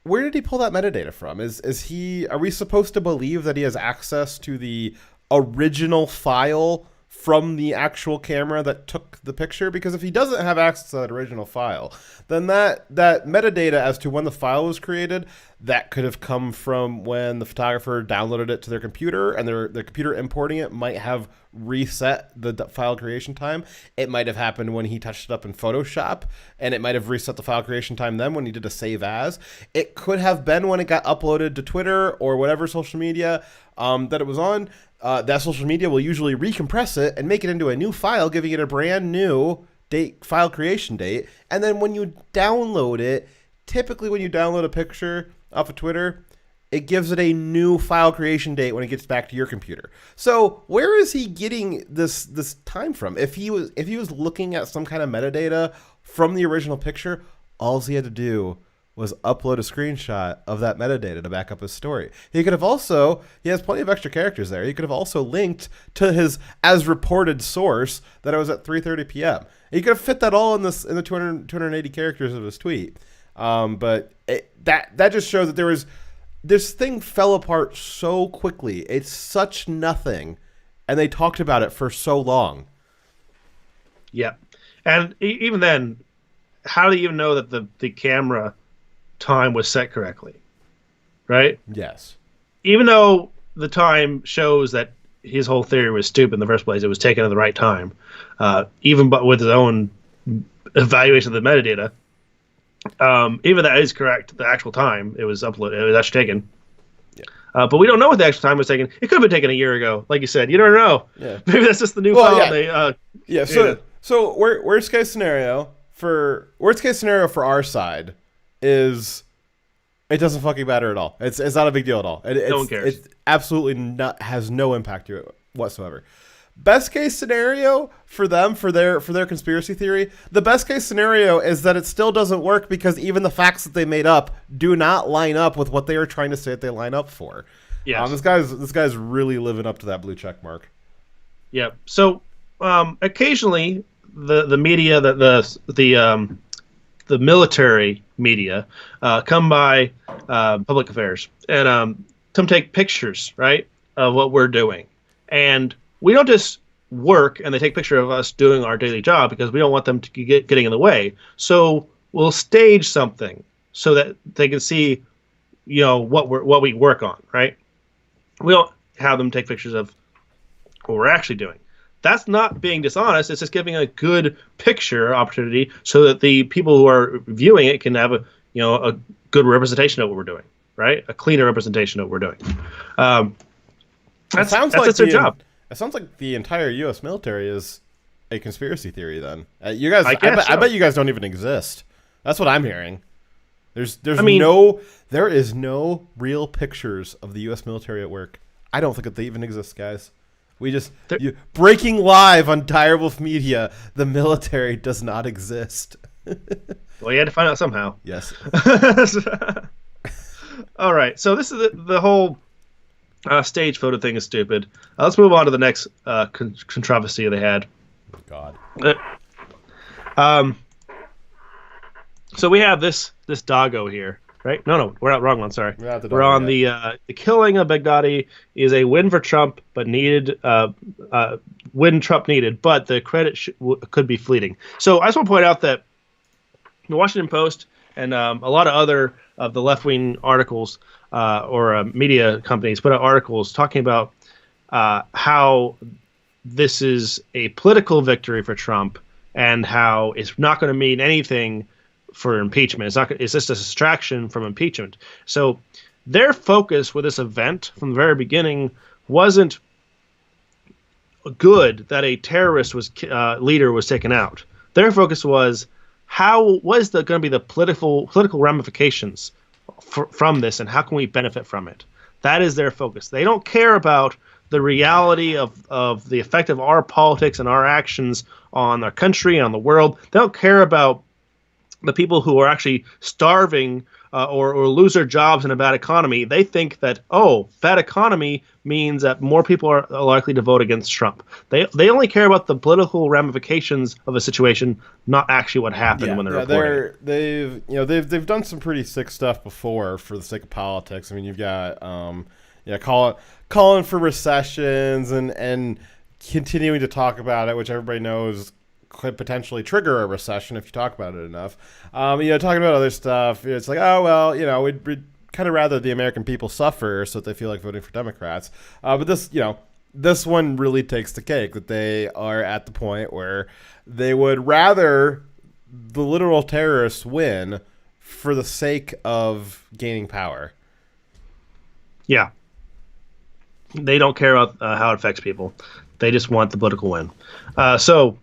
where did he pull that metadata from? Are we supposed to believe that he has access to the original file from the actual camera that took the picture? Because if he doesn't have access to that original file, then that metadata as to when the file was created, that could have come from when the photographer downloaded it to their computer, and their computer importing it might have reset the file creation time. It might have happened when he touched it up in Photoshop, and it might have reset the file creation time then when he did a save as. It could have been when it got uploaded to Twitter or whatever social media that it was on. That social media will usually recompress it and make it into a new file, giving it a brand new file creation date. And then when you download it, typically when you download a picture off of Twitter, it gives it a new file creation date when it gets back to your computer. So where is he getting this time from? If he was looking at some kind of metadata from the original picture, all he had to do was upload a screenshot of that metadata to back up his story. He has plenty of extra characters there. He could have also linked to his as reported source that it was at 3:30 p.m. He could have fit that all in the 280 characters of his tweet. But that just shows that this thing fell apart so quickly. It's such nothing, and they talked about it for so long. Yeah, and even then, how do you even know that the camera time was set correctly? Right? Yes. Even though the time shows that his whole theory was stupid in the first place, it was taken at the right time. Even but with his own evaluation of the metadata, even that is correct. The actual time it was uploaded, it was actually taken. Yeah. But we don't know what the actual time was taken. It could have been taken a year ago, like you said. You don't know. Yeah. Maybe that's just the new file. Yeah. So worst case scenario for our side is it doesn't fucking matter at all. It's not a big deal at all. No one cares. It absolutely has no impact to it whatsoever. Best case scenario for them, for their conspiracy theory, the best case scenario is that it still doesn't work because even the facts that they made up do not line up with what they are trying to say that they line up for. Yeah, this guy's really living up to that blue check mark. Yeah. So occasionally the media, the military media come by public affairs and come take pictures, right, of what we're doing. And we don't just work and they take a picture of us doing our daily job because we don't want them to getting in the way. So we'll stage something so that they can see, what we work on, right? We don't have them take pictures of what we're actually doing. That's not being dishonest. It's just giving a good picture opportunity so that the people who are viewing it can have a good representation of what we're doing, right? A cleaner representation of what we're doing. That's their job. It sounds like the entire U.S. military is a conspiracy theory. Then you guys, I bet you guys don't even exist. That's what I'm hearing. There is no real pictures of the U.S. military at work. I don't think that they even exist, guys. Breaking live on Direwolf Media, the military does not exist. Well, you had to find out somehow. Yes. All right, so this is the whole stage photo thing is stupid. Let's move on to the next controversy they had. God. So we have this doggo here, right? No, we're not wrong one. Sorry, we're on the killing of Baghdadi is a win for Trump, but needed win Trump needed, but the credit could be fleeting. So I just want to point out that the Washington Post and a lot of other of the left wing articles or media companies put out articles talking about how this is a political victory for Trump and how it's not going to mean anything for impeachment. It's just a distraction from impeachment. So their focus with this event from the very beginning wasn't good that a terrorist leader was taken out. Their focus was what is going to be the political ramifications from this, and how can we benefit from it? That is their focus. They don't care about the reality of the effect of our politics and our actions on our country and on the world. They don't care about the people who are actually starving or lose their jobs in a bad economy. They think that, bad economy means that more people are likely to vote against Trump. They only care about the political ramifications of a situation, not actually what happened when they're reporting. They've done some pretty sick stuff before for the sake of politics. I mean, you've got calling for recessions and continuing to talk about it, which everybody knows could potentially trigger a recession if you talk about it enough. Talking about other stuff, it's like, we'd kind of rather the American people suffer so that they feel like voting for Democrats. But this one really takes the cake, that they are at the point where they would rather the literal terrorists win for the sake of gaining power. Yeah. They don't care about how it affects people. They just want the political win. So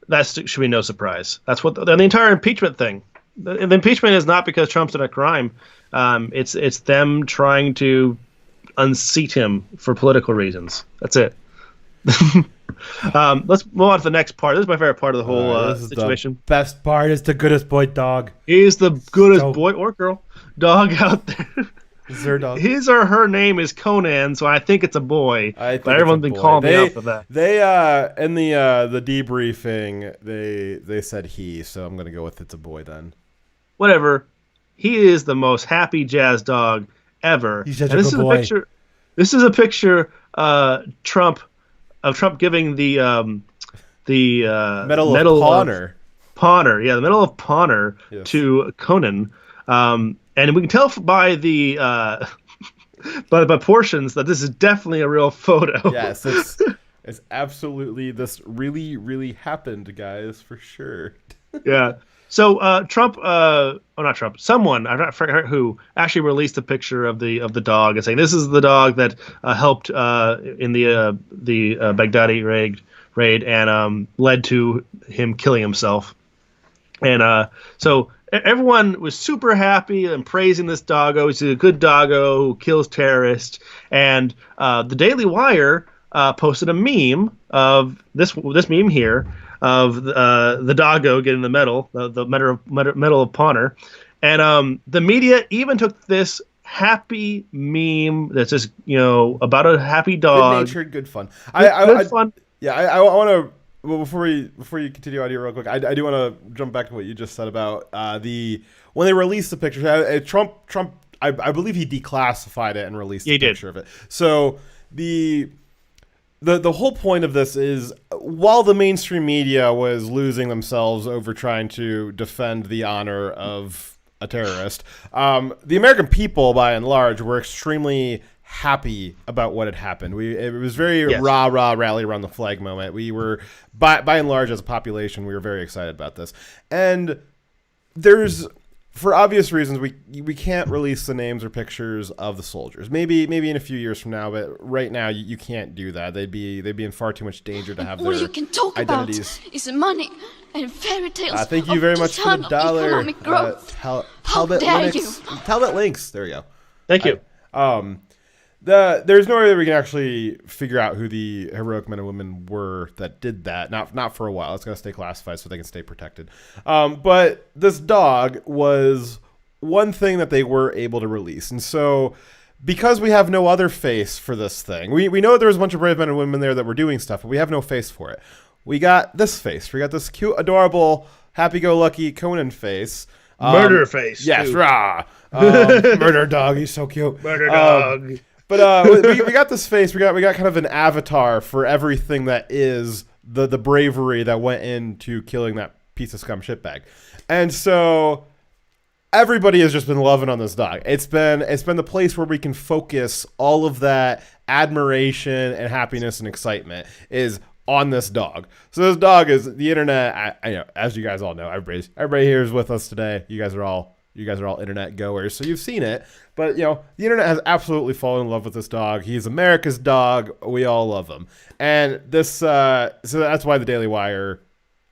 that should be no surprise. That's what the entire impeachment thing. The impeachment is not because Trump's done a crime. It's them trying to unseat him for political reasons. That's it. Let's move on to the next part. This is my favorite part of the whole situation. The best part is the goodest boy dog. He's the goodest boy or girl dog out there. Is there a dog? His or her name is Conan, so I think it's a boy. But everyone's been calling me out for that. They in the debriefing they said he, so I'm gonna go with it's a boy then. Whatever. He is the most happy jazz dog ever. He's such a good boy. This is a picture Trump giving the Medal of Honor. The Medal of Honor to Conan. And we can tell by the by portions that this is definitely a real photo. Yes, it's absolutely, this really, really happened, guys, for sure. Yeah. So someone, I forget who, actually released a picture of the dog and saying this is the dog that helped in the Baghdadi raid and led to him killing himself. And so everyone was super happy and praising this doggo. He's a good doggo who kills terrorists. And the Daily Wire posted a meme of this meme here of the doggo getting the medal, the Medal of Honor. And the media even took this happy meme that's just, about a happy dog. Good-natured, good fun. Good fun. Yeah, I want to... Well, before you continue on here real quick, I do want to jump back to what you just said about when they released the picture. Trump, I believe he declassified it and released the picture of it. So the whole point of this is, while the mainstream media was losing themselves over trying to defend the honor of a terrorist, the American people, by and large, were extremely happy about what had happened. It was very rah rally around the flag moment. We were, by and large, as a population, we were very excited about this. And there's, for obvious reasons, we can't release the names or pictures of the soldiers. Maybe in a few years from now, but right now you can't do that. They'd be in far too much danger to have their identities. All you can talk about is money and fairy tales. Thank you very much for the dollar. Talbot Links. There we go. Thank you. There's no way that we can actually figure out who the heroic men and women were that did that. Not for a while. It's going to stay classified so they can stay protected. But this dog was one thing that they were able to release. And so, because we have no other face for this thing, we know there was a bunch of brave men and women there that were doing stuff, but we have no face for it. We got this face. We got this cute, adorable, happy-go-lucky Conan face. Murder face. Yes, rah. Murder dog. He's so cute. Murder dog. But we got this face. We got kind of an avatar for everything that is the bravery that went into killing that piece of scum shitbag. And so everybody has just been loving on this dog. It's been the place where we can focus all of that admiration and happiness and excitement is on this dog. So this dog is the internet. I know, as you guys all know, everybody here is with us today. You guys are all internet goers, so you've seen it. But, the internet has absolutely fallen in love with this dog. He's America's dog. We all love him. And this, so that's why the Daily Wire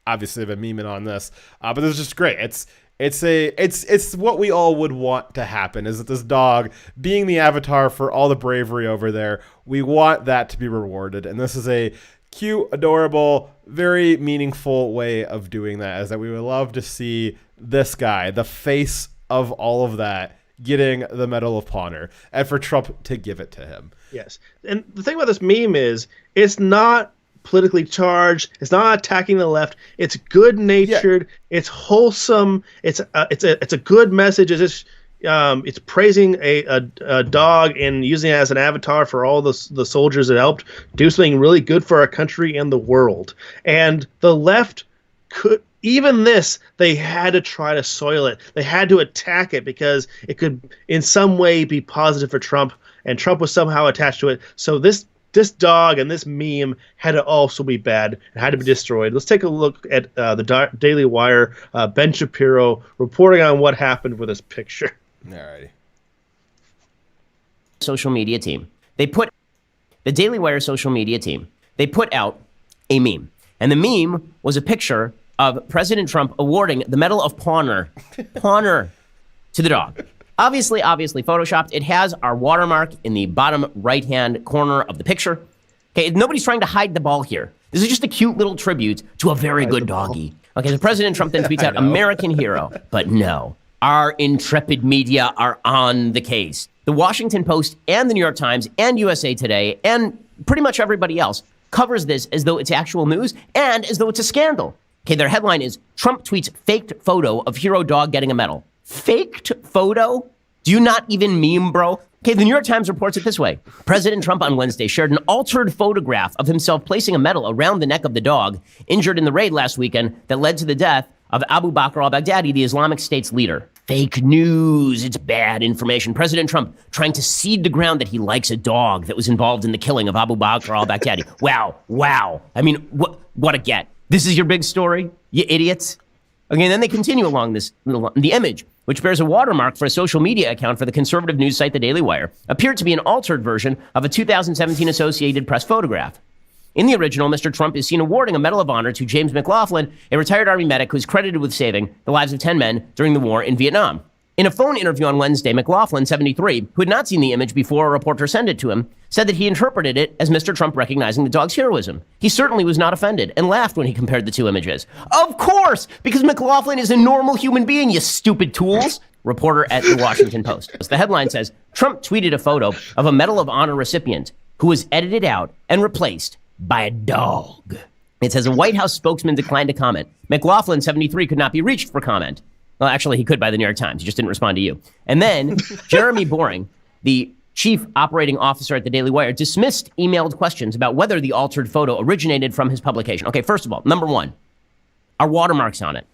obviously have been memeing on this. But this is just great. It's what we all would want to happen, is that this dog being the avatar for all the bravery over there, we want that to be rewarded. And this is a cute, adorable, very meaningful way of doing that, is that we would love to see this guy, the face of all of that, getting the Medal of Honor, and for Trump to give it to him. Yes. And the thing about this meme is, it's not politically charged. It's not attacking the left. It's good-natured. Yeah. It's wholesome. It's a good message. It's praising a dog and using it as an avatar for all the soldiers that helped do something really good for our country and the world. And the left could, even this, they had to try to soil it. They had to attack it because it could in some way be positive for Trump, and Trump was somehow attached to it. So this dog and this meme had to also be bad and had to be destroyed. Let's take a look at the Daily Wire, Ben Shapiro reporting on what happened with this picture. Alrighty. Social media team. The Daily Wire social media team. They put out a meme. And the meme was a picture of President Trump awarding the Medal of Honor to the dog. Obviously photoshopped. It has our watermark in the bottom right-hand corner of the picture. Okay, nobody's trying to hide the ball here. This is just a cute little tribute to a very good doggy. Okay, so President Trump then tweets out, American hero. But no, our intrepid media are on the case. The Washington Post and the New York Times and USA Today and pretty much everybody else covers this as though it's actual news and as though it's a scandal. Okay, their headline is, Trump tweets faked photo of hero dog getting a medal. Faked photo? Do you not even meme, bro? Okay, the New York Times reports it this way. President Trump on Wednesday shared an altered photograph of himself placing a medal around the neck of the dog injured in the raid last weekend that led to the death of Abu Bakr al-Baghdadi, the Islamic State's leader. Fake news. It's bad information. President Trump trying to seed the ground that he likes a dog that was involved in the killing of Abu Bakr al-Baghdadi. Wow. I mean, what a get. This is your big story, you idiots. Okay, and then they continue along the image, which bears a watermark for a social media account for the conservative news site The Daily Wire, appeared to be an altered version of a 2017 Associated Press photograph. In the original, Mr. Trump is seen awarding a Medal of Honor to James McLaughlin, a retired Army medic who is credited with saving the lives of 10 men during the war in Vietnam. In a phone interview on Wednesday, McLaughlin, 73, who had not seen the image before a reporter sent it to him, said that he interpreted it as Mr. Trump recognizing the dog's heroism. He certainly was not offended and laughed when he compared the two images. Of course, because McLaughlin is a normal human being, you stupid tools. Reporter at the Washington Post. The headline says, Trump tweeted a photo of a Medal of Honor recipient who was edited out and replaced by a dog. It says a White House spokesman declined to comment. McLaughlin, 73, could not be reached for comment. Well, actually, he could by the New York Times. He just didn't respond to you. And then Jeremy Boring, the chief operating officer at the Daily Wire, dismissed emailed questions about whether the altered photo originated from his publication. Okay, first of all, number one, our watermarks on it.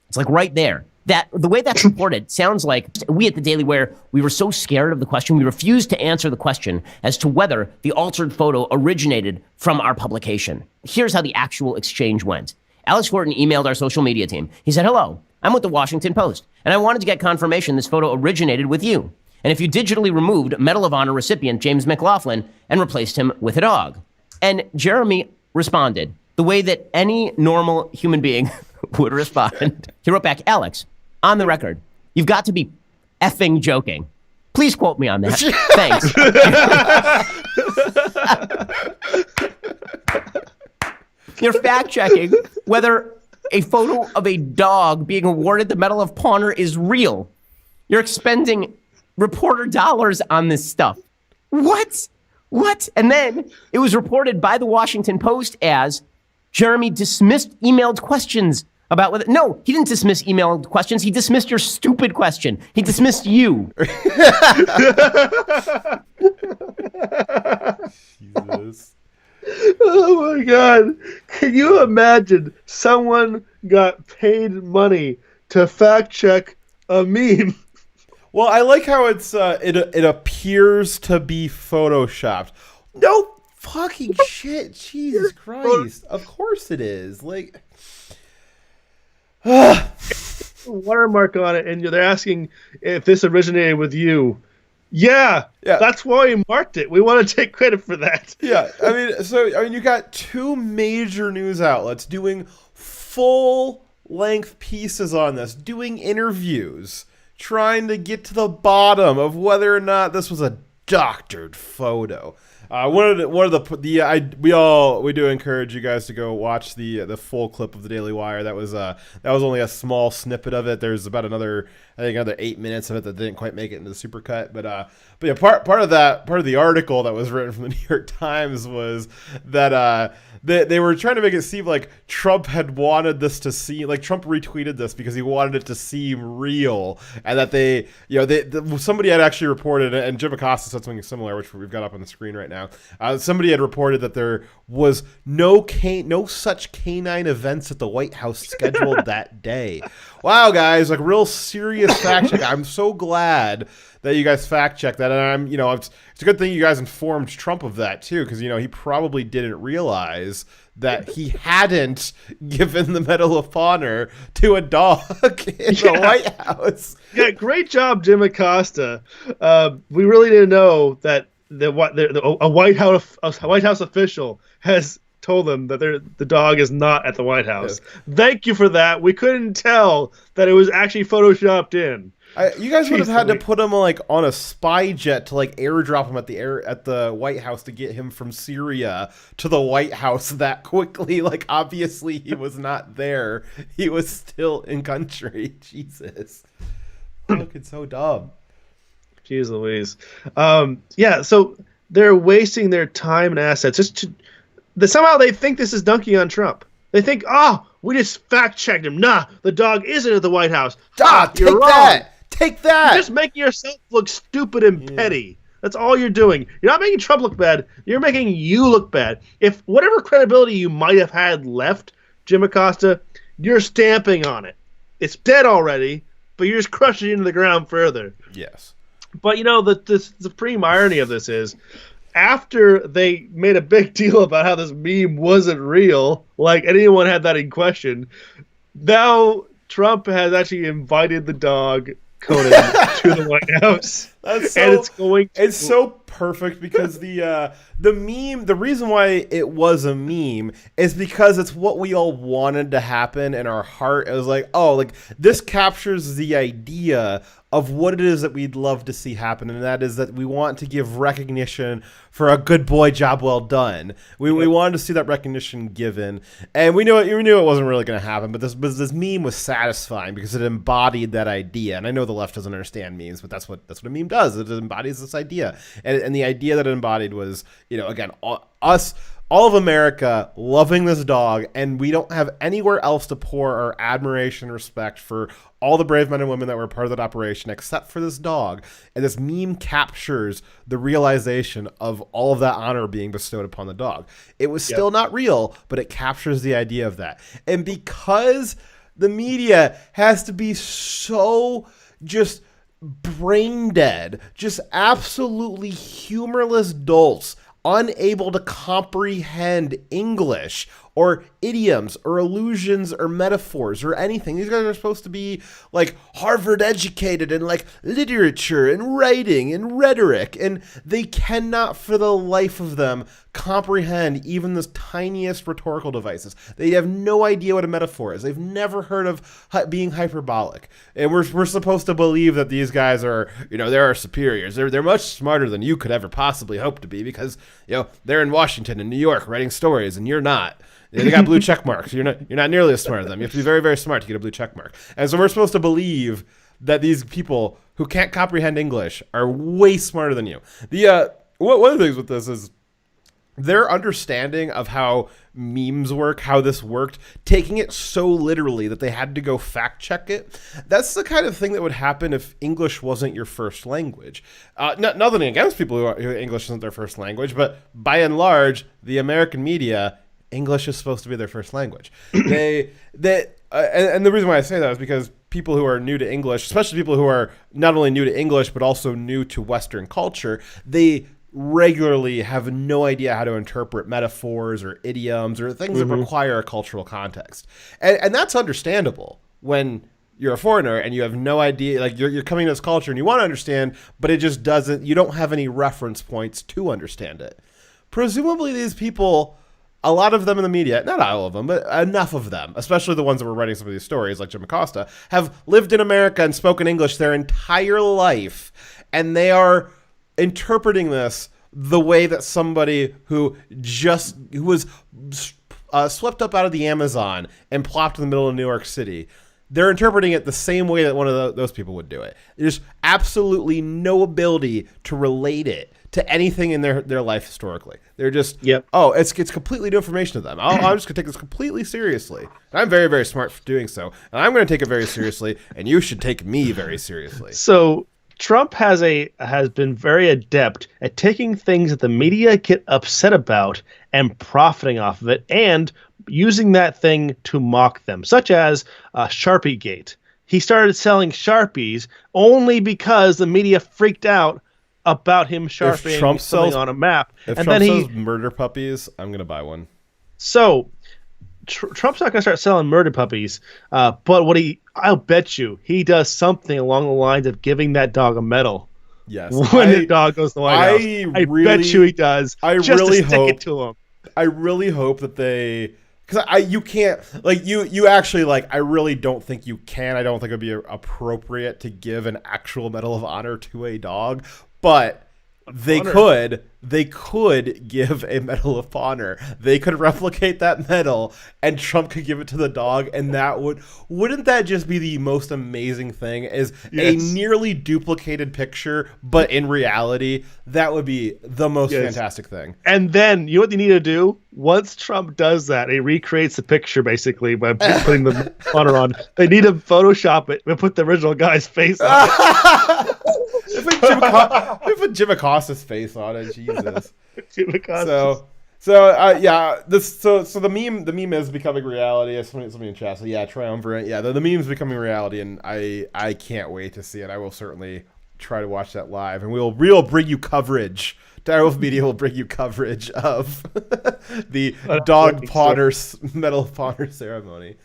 It's like right there. That the way that's reported sounds like we at the Daily Wire, we were so scared of the question, we refused to answer the question as to whether the altered photo originated from our publication. Here's how the actual exchange went. Alex Horton emailed our social media team. He said, hello, I'm with the Washington Post, and I wanted to get confirmation this photo originated with you. And if you digitally removed Medal of Honor recipient James McLaughlin and replaced him with a dog. And Jeremy responded the way that any normal human being would respond. He wrote back, Alex, on the record, you've got to be effing joking. Please quote me on that. Thanks. You're fact-checking whether a photo of a dog being awarded the Medal of Honor is real. You're expending reporter dollars on this stuff. What? And then it was reported by the Washington Post as Jeremy dismissed emailed questions about whether... No, he didn't dismiss emailed questions. He dismissed your stupid question. He dismissed you. Jesus. Oh my God. Can you imagine someone got paid money to fact check a meme? Well, I like how it appears to be photoshopped. No fucking shit. Jesus Christ. Of course it is. Like, watermark on it, and they're asking if this originated with you. Yeah, that's why we marked it. We want to take credit for that. Yeah, I mean, you got two major news outlets doing full-length pieces on this, doing interviews, trying to get to the bottom of whether or not this was a doctored photo. We do encourage you guys to go watch the full clip of the Daily Wire. That was only a small snippet of it. There's about another 8 minutes of it that didn't quite make it into the supercut. But yeah, part of the article that was written from the New York Times was that they were trying to make it seem like Trump had wanted this to seem like Trump retweeted this because he wanted it to seem real, and that somebody had actually reported, and Jim Acosta said something similar, which we've got up on the screen right now. Somebody had reported that there was no such canine events at the White House scheduled that day. Wow, guys, like real serious fact check. I'm so glad that you guys fact checked that, and it's a good thing you guys informed Trump of that too, because he probably didn't realize that he hadn't given the Medal of Honor to a dog in the White House. Yeah, great job, Jim Acosta. We really didn't know that a White House official has told them that the dog is not at the White House. Yes. Thank you for that. We couldn't tell that it was actually photoshopped in. You guys would have had to put him on a spy jet to airdrop him at the White House to get him from Syria to the White House that quickly. Obviously he was not there. He was still in country. Jesus. Fucking so dumb. Jeez Louise. So they're wasting their time and assets somehow they think this is dunking on Trump. They think, we just fact checked him. Nah, the dog isn't at the White House. You're wrong. Take that. You're just making yourself look stupid and petty. That's all you're doing. You're not making Trump look bad. You're making you look bad. If whatever credibility you might have had left, Jim Acosta, you're stamping on it. It's dead already, but you're just crushing it into the ground further. Yes. But the supreme irony of this is, after they made a big deal about how this meme wasn't real, like anyone had that in question, now Trump has actually invited the dog Conan to the White House. It's so perfect because the meme, the reason why it was a meme is because it's what we all wanted to happen in our heart. It was this captures the idea of what it is that we'd love to see happen, and that is that we want to give recognition for a good boy, job well done. We wanted to see that recognition given, and we knew it wasn't really going to happen. But this meme was satisfying because it embodied that idea. And I know the left doesn't understand memes, but that's what a meme does. It embodies this idea, and the idea that it embodied was, again, all of America loving this dog, and we don't have anywhere else to pour our admiration and respect for all the brave men and women that were part of that operation except for this dog. And this meme captures the realization of all of that honor being bestowed upon the dog. It was still not real, but it captures the idea of that. And because the media has to be so just brain dead, just absolutely humorless dolts, unable to comprehend English or idioms or allusions or metaphors or anything. These guys are supposed to be like Harvard educated in like literature and writing and rhetoric, and they cannot for the life of them comprehend even the tiniest rhetorical devices. They have no idea what a metaphor is. They've never heard of being hyperbolic. And we're supposed to believe that these guys are, they're our superiors. They're much smarter than you could ever possibly hope to be because, they're in Washington and New York writing stories and you're not. They got blue check marks. You're not nearly as smart as them. You have to be very, very smart to get a blue check mark. And so we're supposed to believe that these people who can't comprehend English are way smarter than you. One of the things with this is their understanding of how memes work, how this worked, taking it so literally that they had to go fact check it. That's the kind of thing that would happen if English wasn't your first language. Nothing against people who English isn't their first language, but by and large, the American media, English is supposed to be their first language. And the reason why I say that is because people who are new to English, especially people who are not only new to English but also new to Western culture, they regularly have no idea how to interpret metaphors or idioms or things that require a cultural context. And that's understandable when you're a foreigner and you have no idea, like you're coming to this culture and you want to understand, but it just doesn't, you don't have any reference points to understand it. Presumably these people, a lot of them in the media, not all of them, but enough of them, especially the ones that were writing some of these stories like Jim Acosta, have lived in America and spoken English their entire life. And they are interpreting this the way that somebody who was swept up out of the Amazon and plopped in the middle of New York City, they're interpreting it the same way that one of those people would do it. There's absolutely no ability to relate it to anything in their life historically. They're just, it's completely new information to them. I'm just going to take this completely seriously. And I'm very, very smart for doing so. And I'm going to take it very seriously, and you should take me very seriously. So Trump has been very adept at taking things that the media get upset about and profiting off of it and using that thing to mock them, such as Sharpie Gate. He started selling Sharpies only because the media freaked out about him sharpieing something on a map. If Trump sells murder puppies, I'm going to buy one. So Trump's not going to start selling murder puppies, but I'll bet you he does something along the lines of giving that dog a medal. Yes, when the dog goes to the White House. I bet you he does. I really hope it to him. I really hope that they, because you can't, like, you actually, like, I really don't think you can. I don't think it would be appropriate to give an actual Medal of Honor to a dog, but they could give a Medal of Honor. They could replicate that medal, and Trump could give it to the dog, and wouldn't that just be the most amazing thing? Is a nearly duplicated picture, but in reality, that would be the most fantastic thing. And then you know what they need to do? Once Trump does that, he recreates the picture basically by putting the honor on. They need to Photoshop it and put the original guy's face on it. Put Jim Acosta's face on it, Jesus. Jim Acosta. So the meme is becoming reality. Somebody in chat. So yeah, triumvirate. Yeah, the meme's becoming reality, and I can't wait to see it. I will certainly try to watch that live, and we'll bring you coverage. Direwolf Media will bring you coverage of the dog Medal of Honor ceremony.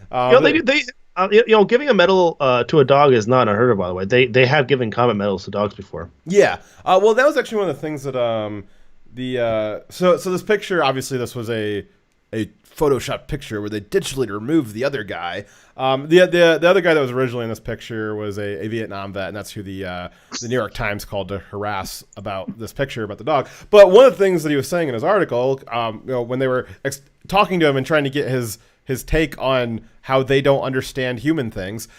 Giving a medal to a dog is not unheard of, by the way. They have given combat medals to dogs before. Yeah. Well, that was actually one of the things that so this picture, obviously this was a Photoshop picture where they digitally removed the other guy. The other guy that was originally in this picture was a Vietnam vet, and that's who the New York Times called to harass about this picture about the dog. But one of the things that he was saying in his article, when they were talking to him and trying to get his his take on how they don't understand human things.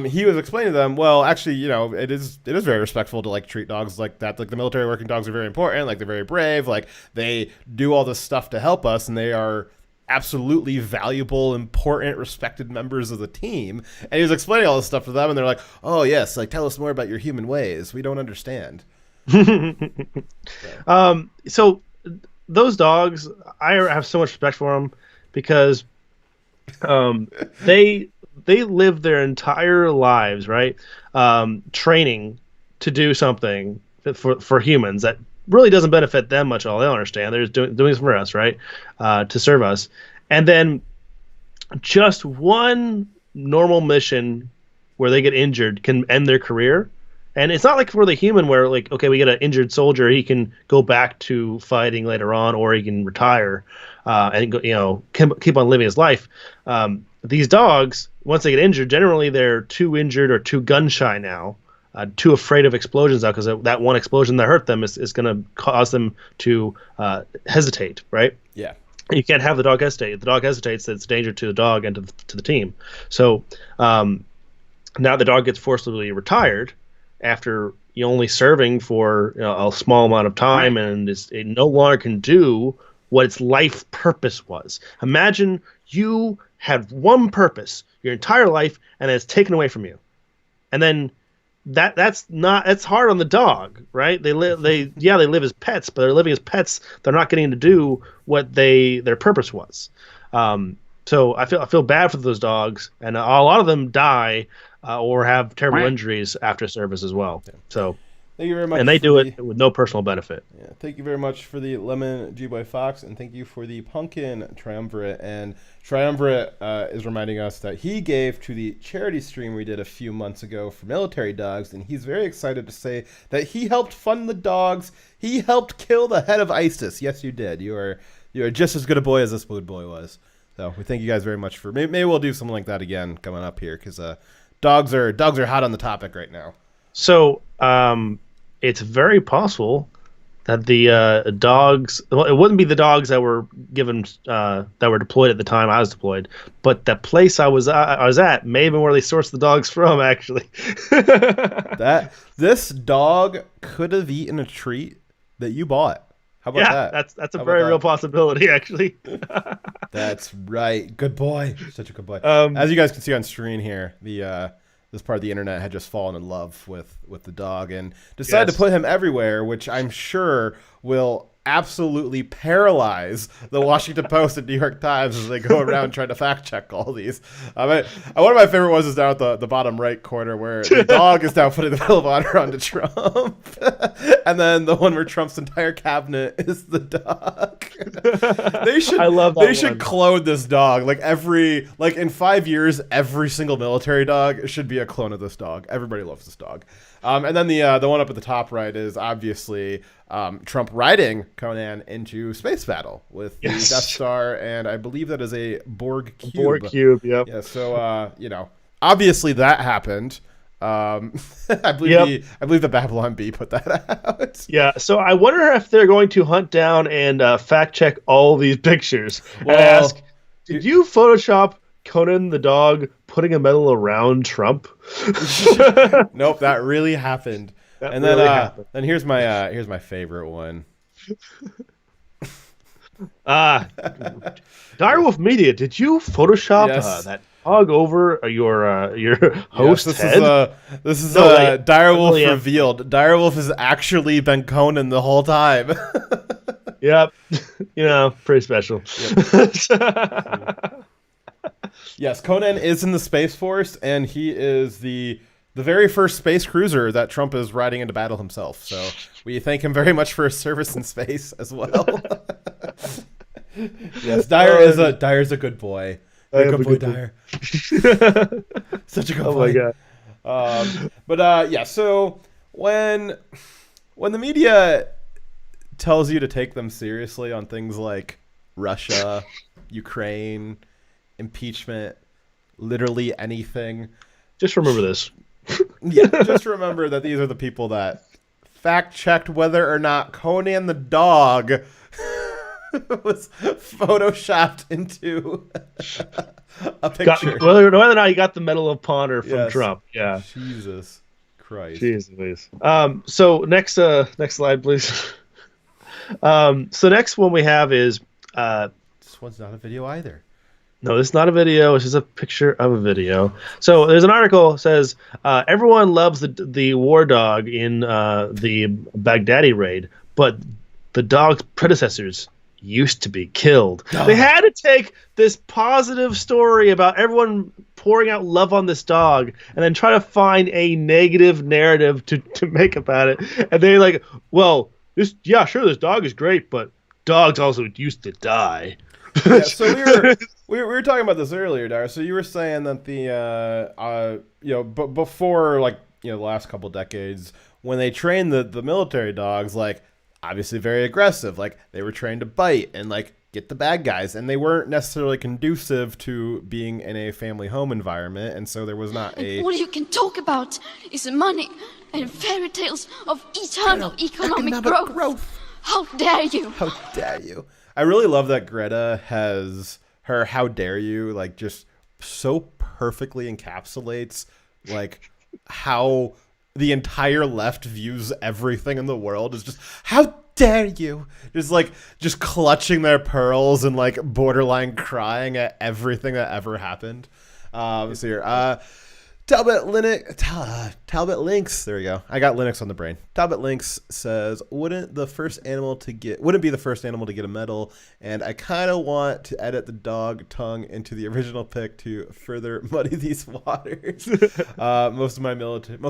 He was explaining to them, well, actually, you know, it is very respectful to like treat dogs like that. Like the military working dogs are very important. Like they're very brave. Like they do all this stuff to help us, and they are absolutely valuable, important, respected members of the team. And he was explaining all this stuff to them, and they're like, oh yes, like tell us more about your human ways. We don't understand. So those dogs, I have so much respect for them because they live their entire lives, right, training to do something for humans that really doesn't benefit them much at all. They don't understand. They're just doing it for us, right, to serve us. And then just one normal mission where they get injured can end their career. And it's not like for the human where, like, okay, we get an injured soldier, he can go back to fighting later on, or he can retire and go, you know, keep on living his life. These dogs, once they get injured, generally they're too injured or too gun shy now, too afraid of explosions now, because that one explosion that hurt them is going to cause them to hesitate, right? Yeah. You can't have the dog hesitate. If the dog hesitates, it's a danger to the dog and to the team. So now the dog gets forcibly retired after only serving for a small amount of time, and it no longer can do what its life purpose was. Imagine you had one purpose your entire life, and it's taken away from you, and then that's hard on the dog, right? They live as pets, but they're living as pets. They're not getting to do what their purpose was. So I feel bad for those dogs, and a lot of them die or have terrible injuries after service as well. So thank you very much. And they do it with no personal benefit. Yeah, thank you very much for the Lemon G-Boy Fox, and thank you for the Pumpkin Triumvirate. And Triumvirate is reminding us that he gave to the charity stream we did a few months ago for military dogs, and he's very excited to say that he helped fund the dogs. He helped kill the head of ISIS. Yes, you did. You are just as good a boy as this Wood Boy was. So we thank you guys very much for. Maybe we'll do something like that again coming up here, because dogs are hot on the topic right now. So it's very possible that the dogs. Well, it wouldn't be the dogs that were given that were deployed at the time I was deployed, but the place I was at may have been where they sourced the dogs from. Actually, this dog could have eaten a treat that you bought. How about that? That's a very real possibility, actually. That's right. Good boy. Such a good boy. As you guys can see on screen here, this part of the internet had just fallen in love with the dog and decided to put him everywhere, which I'm sure will absolutely paralyze the Washington Post and New York Times as they go around trying to fact check all these. One of my favorite ones is down at the bottom right corner where the dog is now putting the Medal of Honor onto Trump. And then the one where Trump's entire cabinet is the dog. I love that. They should clone this dog. In 5 years, every single military dog should be a clone of this dog. Everybody loves this dog. And then the one up at the top right is obviously Trump riding Conan into space battle with the Death Star, and I believe that is a Borg cube. Borg cube, yep. Yeah, so obviously that happened. I believe the Babylon Bee put that out. Yeah, so I wonder if they're going to hunt down and fact check all these pictures and ask, did you Photoshop Conan the dog putting a medal around Trump? Nope, that really happened. Then here's my favorite one. Direwolf Media, did you Photoshop that dog over your host's head? This is Direwolf revealed. Direwolf has actually been Conan the whole time. Yep. Pretty special. Yep. Yes, Conan is in the Space Force, and he is the very first space cruiser that Trump is riding into battle himself. So we thank him very much for his service in space as well. Yes, Dyer's a good boy. Good boy, Dyer. Such a good boy. Oh my God. So when the media tells you to take them seriously on things like Russia, Ukraine, impeachment, literally anything, just remember this. Just remember that these are the people that fact checked whether or not Conan the dog was photoshopped into a picture. Whether or not he got the Medal of Honor from Trump. Yeah. Jesus Christ. Jeez Louise. So next slide, please. So next one we have is this one's not a video either. No, this is not a video. It's just a picture of a video. So there's an article that says everyone loves the war dog in the Baghdadi raid, but the dog's predecessors used to be killed. Oh. They had to take this positive story about everyone pouring out love on this dog and then try to find a negative narrative to make about it. And they like, well, this dog is great, but dogs also used to die. Yeah, so we were talking about this earlier, Dara. So you were saying that the before like the last couple decades when they trained the military dogs, like obviously very aggressive, like they were trained to bite and like get the bad guys, and they weren't necessarily conducive to being in a family home environment, and so there was not a. All you can talk about is money and fairy tales of eternal economic growth. How dare you? How dare you? I really love that Greta has her "How dare you" like just so perfectly encapsulates like how the entire left views everything in the world is just how dare you, just clutching their pearls and like borderline crying at everything that ever happened. So here, Talbot Links. There we go. I got Linux on the brain. Talbot Links says, wouldn't be the first animal to get a medal? And I kind of want to edit the dog tongue into the original pic to further muddy these waters. Most of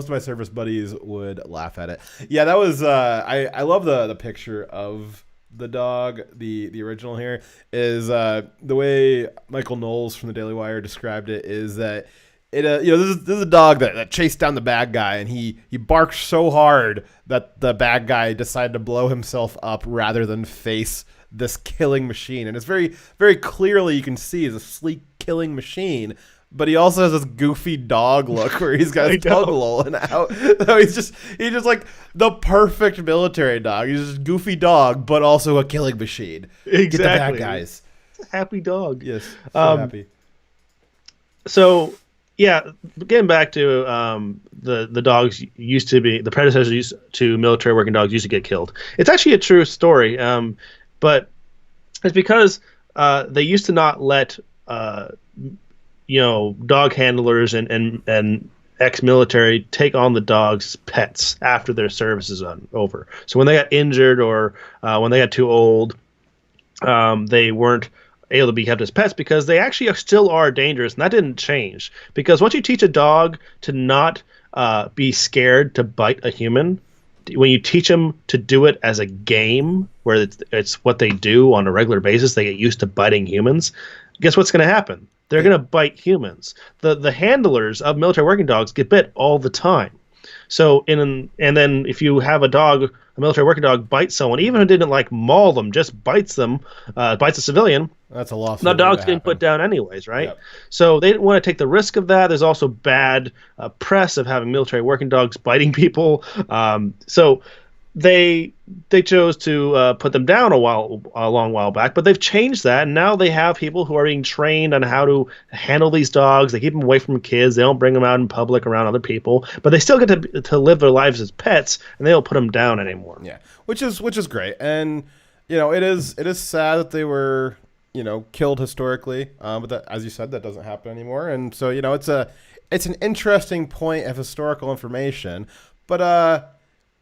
my service buddies would laugh at it. Yeah, that was. I love the picture of the dog. The original here is the way Michael Knowles from the Daily Wire described it is that. This is a dog that chased down the bad guy, and he barked so hard that the bad guy decided to blow himself up rather than face this killing machine. And it's very, very clearly you can see it's a sleek killing machine, but he also has this goofy dog look where he's got his tongue lolling out. So he's just like the perfect military dog. He's just a goofy dog, but also a killing machine. Exactly. Get the bad guys. It's a happy dog. Yes. So happy. So. Yeah, getting back to the dogs used to be the predecessors to military working dogs used to get killed. It's actually a true story, but it's because they used to not let dog handlers and ex-military take on the dog's pets after their service is over. So when they got injured or when they got too old, they weren't able to be kept as pets because they actually still are dangerous, and that didn't change. Because once you teach a dog to not be scared to bite a human, when you teach them to do it as a game where it's what they do on a regular basis, they get used to biting humans, guess what's going to happen? They're going to bite humans. The handlers of military working dogs get bit all the time. So and then if you have a military working dog bite someone, even if it didn't like maul them, just bites a civilian, that's a loss. The dog's getting put down anyways, right? Yep. So they didn't want to take the risk of that. There's also bad press of having military working dogs biting people. So they chose to put them down a long while back, but they've changed that, and now they have people who are being trained on how to handle these dogs. They keep them away from kids. They don't bring them out in public around other people, but they still get to live their lives as pets, and they don't put them down anymore. Yeah, which is great, and it is sad that they were killed historically, but that, as you said, that doesn't happen anymore, and so it's an interesting point of historical information, but.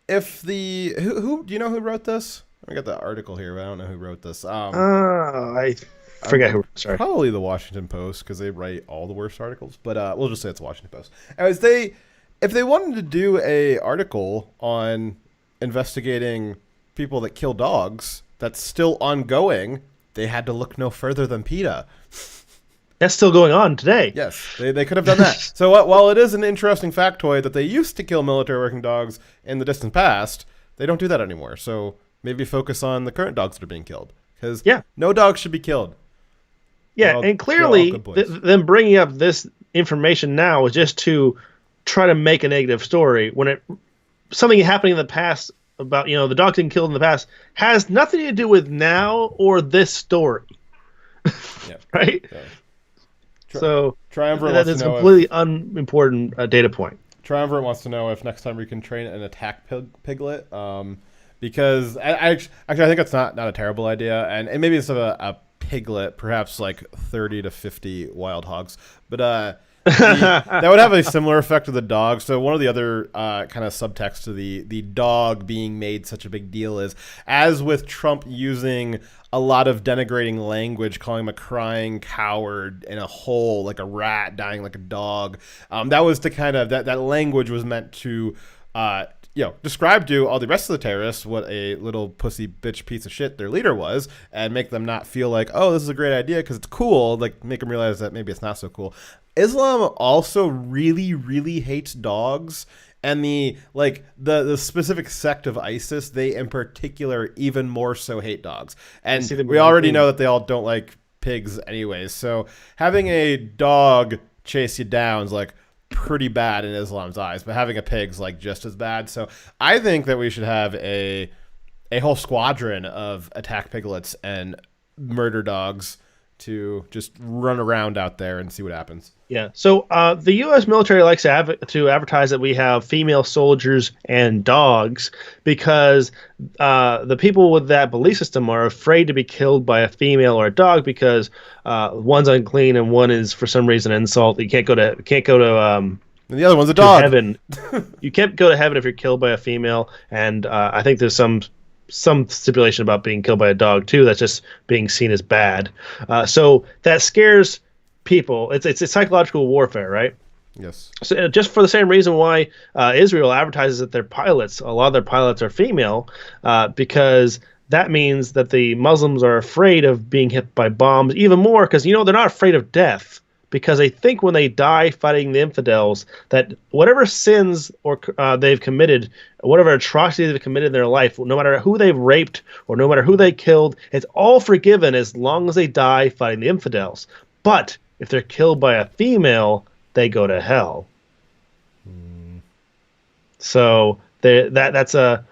If who do you know who wrote this? I got the article here, but I don't know who wrote this. I forget who. Sorry, probably the Washington Post because they write all the worst articles. But we'll just say it's the Washington Post. Anyways, if they wanted to do a article on investigating people that kill dogs, that's still ongoing. They had to look no further than PETA. That's still going on today. Yes, they could have done that. So while it is an interesting factoid that they used to kill military working dogs in the distant past, they don't do that anymore. So maybe focus on the current dogs that are being killed. Because no dogs should be killed. Yeah, and clearly them bringing up this information now is just to try to make a negative story when something happening in the past about the dog getting killed in the past has nothing to do with now or this story. Yeah. Right? Yeah. So Triumvirate that wants is to a know completely unimportant data point. Triumvirate wants to know if next time we can train an attack piglet, because I think it's not a terrible idea, and maybe instead of a piglet, perhaps like 30 to 50 wild hogs, but that would have a similar effect to the dog. So one of the other kind of subtext to the dog being made such a big deal is, as with Trump using a lot of denigrating language, calling him a crying coward in a hole, like a rat dying like a dog. That was to kind of that language was meant to describe to all the rest of the terrorists what a little pussy bitch piece of shit their leader was, and make them not feel like, oh, this is a great idea because it's cool. Like, make them realize that maybe it's not so cool. Islam also really, really hates dogs, and the specific sect of ISIS, they in particular even more so hate dogs. And we already know that they all don't like pigs anyways. So having a dog chase you down is like pretty bad in Islam's eyes, but having a pig's like just as bad. So I think that we should have a whole squadron of attack piglets and murder dogs to just run around out there and see what happens. Yeah. So the U.S. military likes to advertise that we have female soldiers and dogs because the people with that belief system are afraid to be killed by a female or a dog because one's unclean and one is for some reason an insult. You can't go to and the other one's a dog. Heaven. You can't go to heaven if you're killed by a female. And I think there's some stipulation about being killed by a dog too. That's just being seen as bad. So that scares people. It's a psychological warfare, right? Yes. So just for the same reason why Israel advertises that a lot of their pilots are female, because that means that the Muslims are afraid of being hit by bombs even more because they're not afraid of death. Because they think when they die fighting the infidels that whatever sins or they've committed, whatever atrocity they've committed in their life, no matter who they've raped or no matter who they killed, it's all forgiven as long as they die fighting the infidels. But if they're killed by a female, they go to hell. So that's a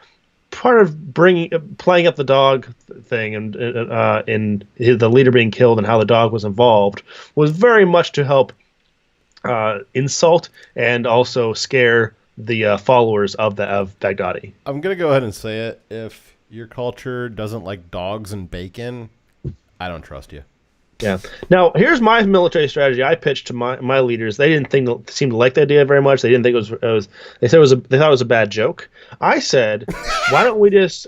part of playing up the dog thing, and in the leader being killed and how the dog was involved was very much to help insult and also scare the followers of Baghdadi. I'm gonna go ahead and say it. If your culture doesn't like dogs and bacon, I don't trust you. Yeah. Now, here's my military strategy I pitched to my leaders. They didn't seem to like the idea very much. They didn't think it was they thought it was a bad joke. I said, why don't we just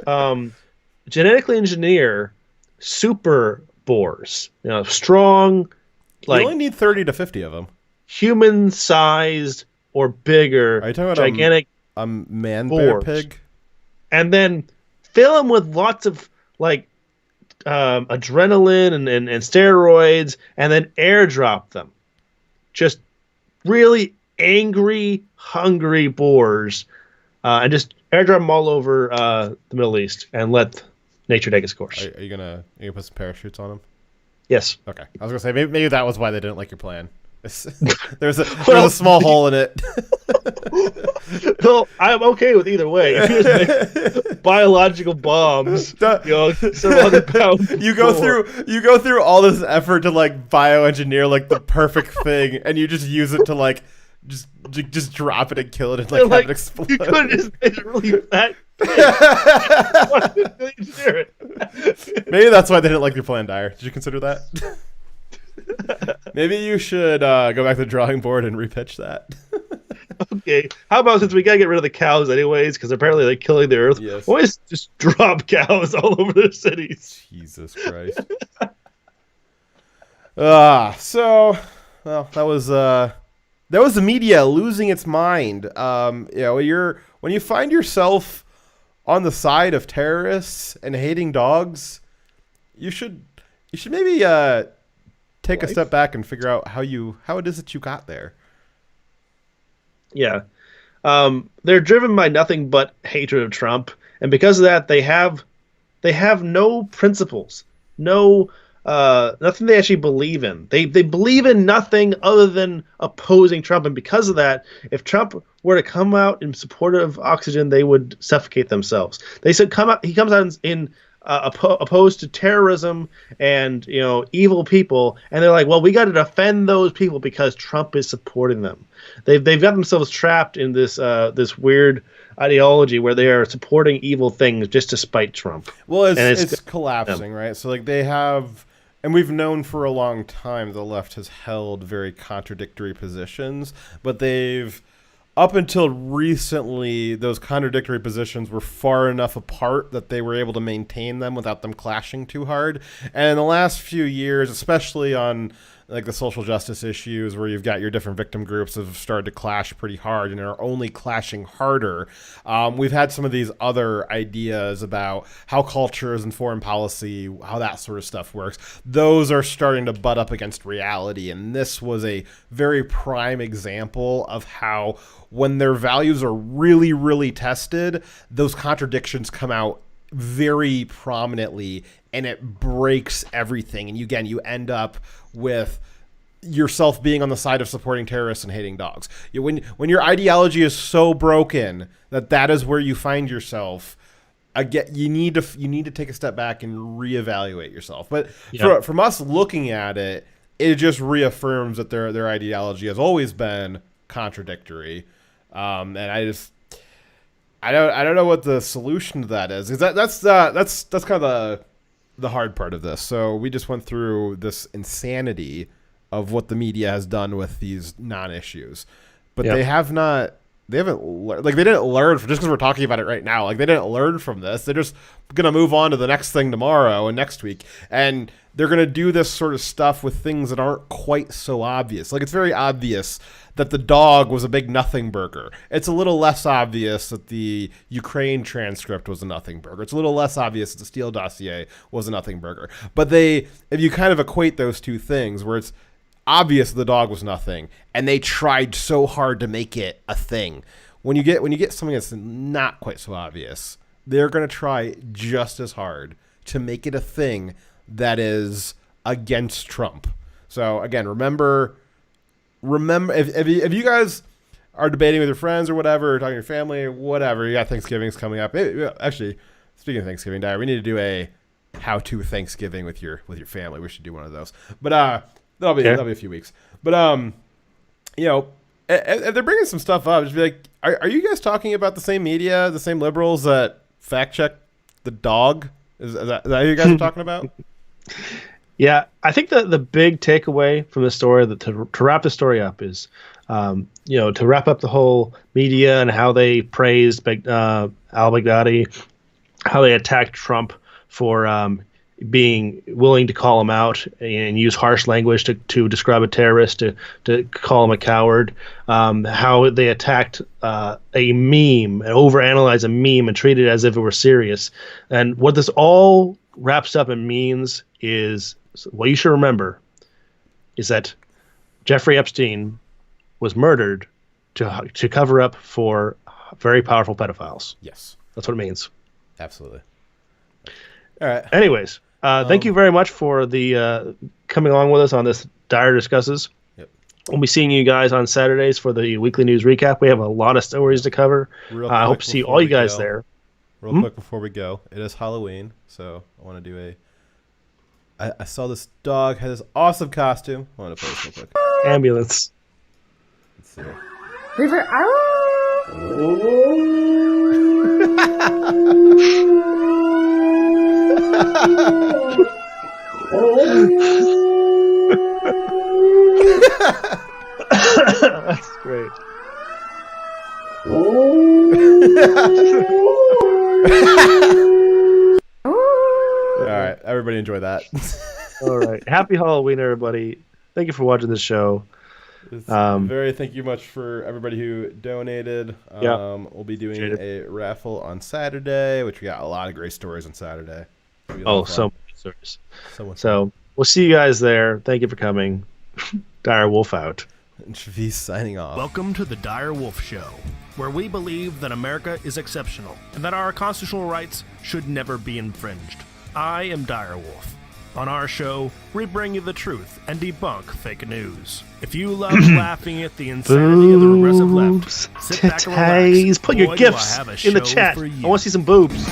genetically engineer super boars? Strong, like you only need 30 to 50 of them. Human-sized or bigger, are you talking about gigantic a man boars. bear pig? And then fill them with lots of adrenaline and steroids, and then airdrop them. Just really angry, hungry boars, and just airdrop them all over the Middle East and let nature take its course. Are you gonna put some parachutes on them? Yes. Okay. I was gonna say maybe that was why they didn't like your plan. There's a small hole in it. Well, I'm okay with either way. If you just make biological bombs, some other pound. You go through all this effort to bioengineer the perfect thing, and you just use it to just drop it and kill it and have it explode. You could just make it really fat. Maybe that's why they didn't like your plan, Dyer. Did you consider that? Maybe you should go back to the drawing board and repitch that. Okay. How about, since we gotta get rid of the cows anyways, because apparently they're killing the earth, yes. Always just drop cows all over their cities. Jesus Christ. So that was the media losing its mind. When you find yourself on the side of terrorists and hating dogs, you should maybe take a step back and figure out how it is that you got there. Yeah. They're driven by nothing but hatred of Trump, and because of that they have no principles, no nothing they actually believe in. They believe in nothing other than opposing Trump, and because of that, if Trump were to come out in support of oxygen, they would suffocate themselves. They said he comes out in opposed to terrorism and evil people, and they're like, well, we got to defend those people because Trump is supporting them. They've got themselves trapped in this weird ideology where they are supporting evil things just to spite Trump. Well, it's collapsing, right? So like they have, and we've known for a long time the left has held very contradictory positions, but they've, up until recently, those contradictory positions were far enough apart that they were able to maintain them without them clashing too hard. And in the last few years, especially on like the social justice issues where you've got your different victim groups have started to clash pretty hard and are only clashing harder. We've had some of these other ideas about how cultures and foreign policy, how that sort of stuff works. Those are starting to butt up against reality. And this was a very prime example of how when their values are really, really tested, those contradictions come out very prominently and it breaks everything. And you end up with yourself being on the side of supporting terrorists and hating dogs. When your ideology is so broken that is where you find yourself, again, you need to take a step back and reevaluate yourself. But from us looking at it, it just reaffirms that their ideology has always been contradictory. And I don't know what the solution to that is. That's kind of the hard part of this. So we just went through this insanity of what the media has done with these non-issues, but they haven't learned. Like they didn't learn just because we're talking about it right now. Like they didn't learn from this. They're just gonna move on to the next thing tomorrow and next week, and they're gonna do this sort of stuff with things that aren't quite so obvious. Like it's very obvious that the dog was a big nothing burger. It's a little less obvious that the Ukraine transcript was a nothing burger. It's a little less obvious that the Steele dossier was a nothing burger. But if you kind of equate those two things, where it's obvious the dog was nothing, and they tried so hard to make it a thing. When you get something that's not quite so obvious, they're going to try just as hard to make it a thing that is against Trump. So again, remember if you guys are debating with your friends or whatever, or talking to your family or whatever, you got Thanksgiving's coming up. Actually, speaking of Thanksgiving, Dyer, we need to do a how-to Thanksgiving with your family. We should do one of those. But that'll be a few weeks. But if they're bringing some stuff up, just be like, are you guys talking about the same media, the same liberals that fact check the dog? Is that who you guys are talking about? Yeah, I think the big takeaway from the story, to wrap the story up, is to wrap up the whole media and how they praised al-Baghdadi, how they attacked Trump for being willing to call him out and use harsh language to describe a terrorist, to call him a coward, how they attacked a meme and overanalyze a meme and treat it as if it were serious. And what this all wraps up and means is, what you should remember is that Jeffrey Epstein was murdered to cover up for very powerful pedophiles. Yes. That's what it means. Absolutely. All right. Anyways, thank you very much for the coming along with us on this Dyer Discusses. Yep. We'll be seeing you guys on Saturdays for the weekly news recap. We have a lot of stories to cover. I hope to see all you guys there. Real quick before we go, it is Halloween, so I want to do I saw this dog had this awesome costume. I want to play this real quick. Ambulance. Let's see. River That's great. All right, everybody enjoy that. All right. Happy Halloween, everybody. Thank you for watching this show. Thank you much for everybody who donated. We'll be doing a raffle on Saturday, which we got a lot of great stories on Saturday. So many stories. So we'll see you guys there. Thank you for coming. Dire Wolf out. And Shaviz signing off. Welcome to the Dire Wolf Show, where we believe that America is exceptional and that our constitutional rights should never be infringed. I am Dire Wolf. On our show, we bring you the truth and debunk fake news. If you love laughing at the insanity of the progressive left, sit back and relax. Put your Boy, do I gifts have a in the show chat. for I you. want to see some boobs.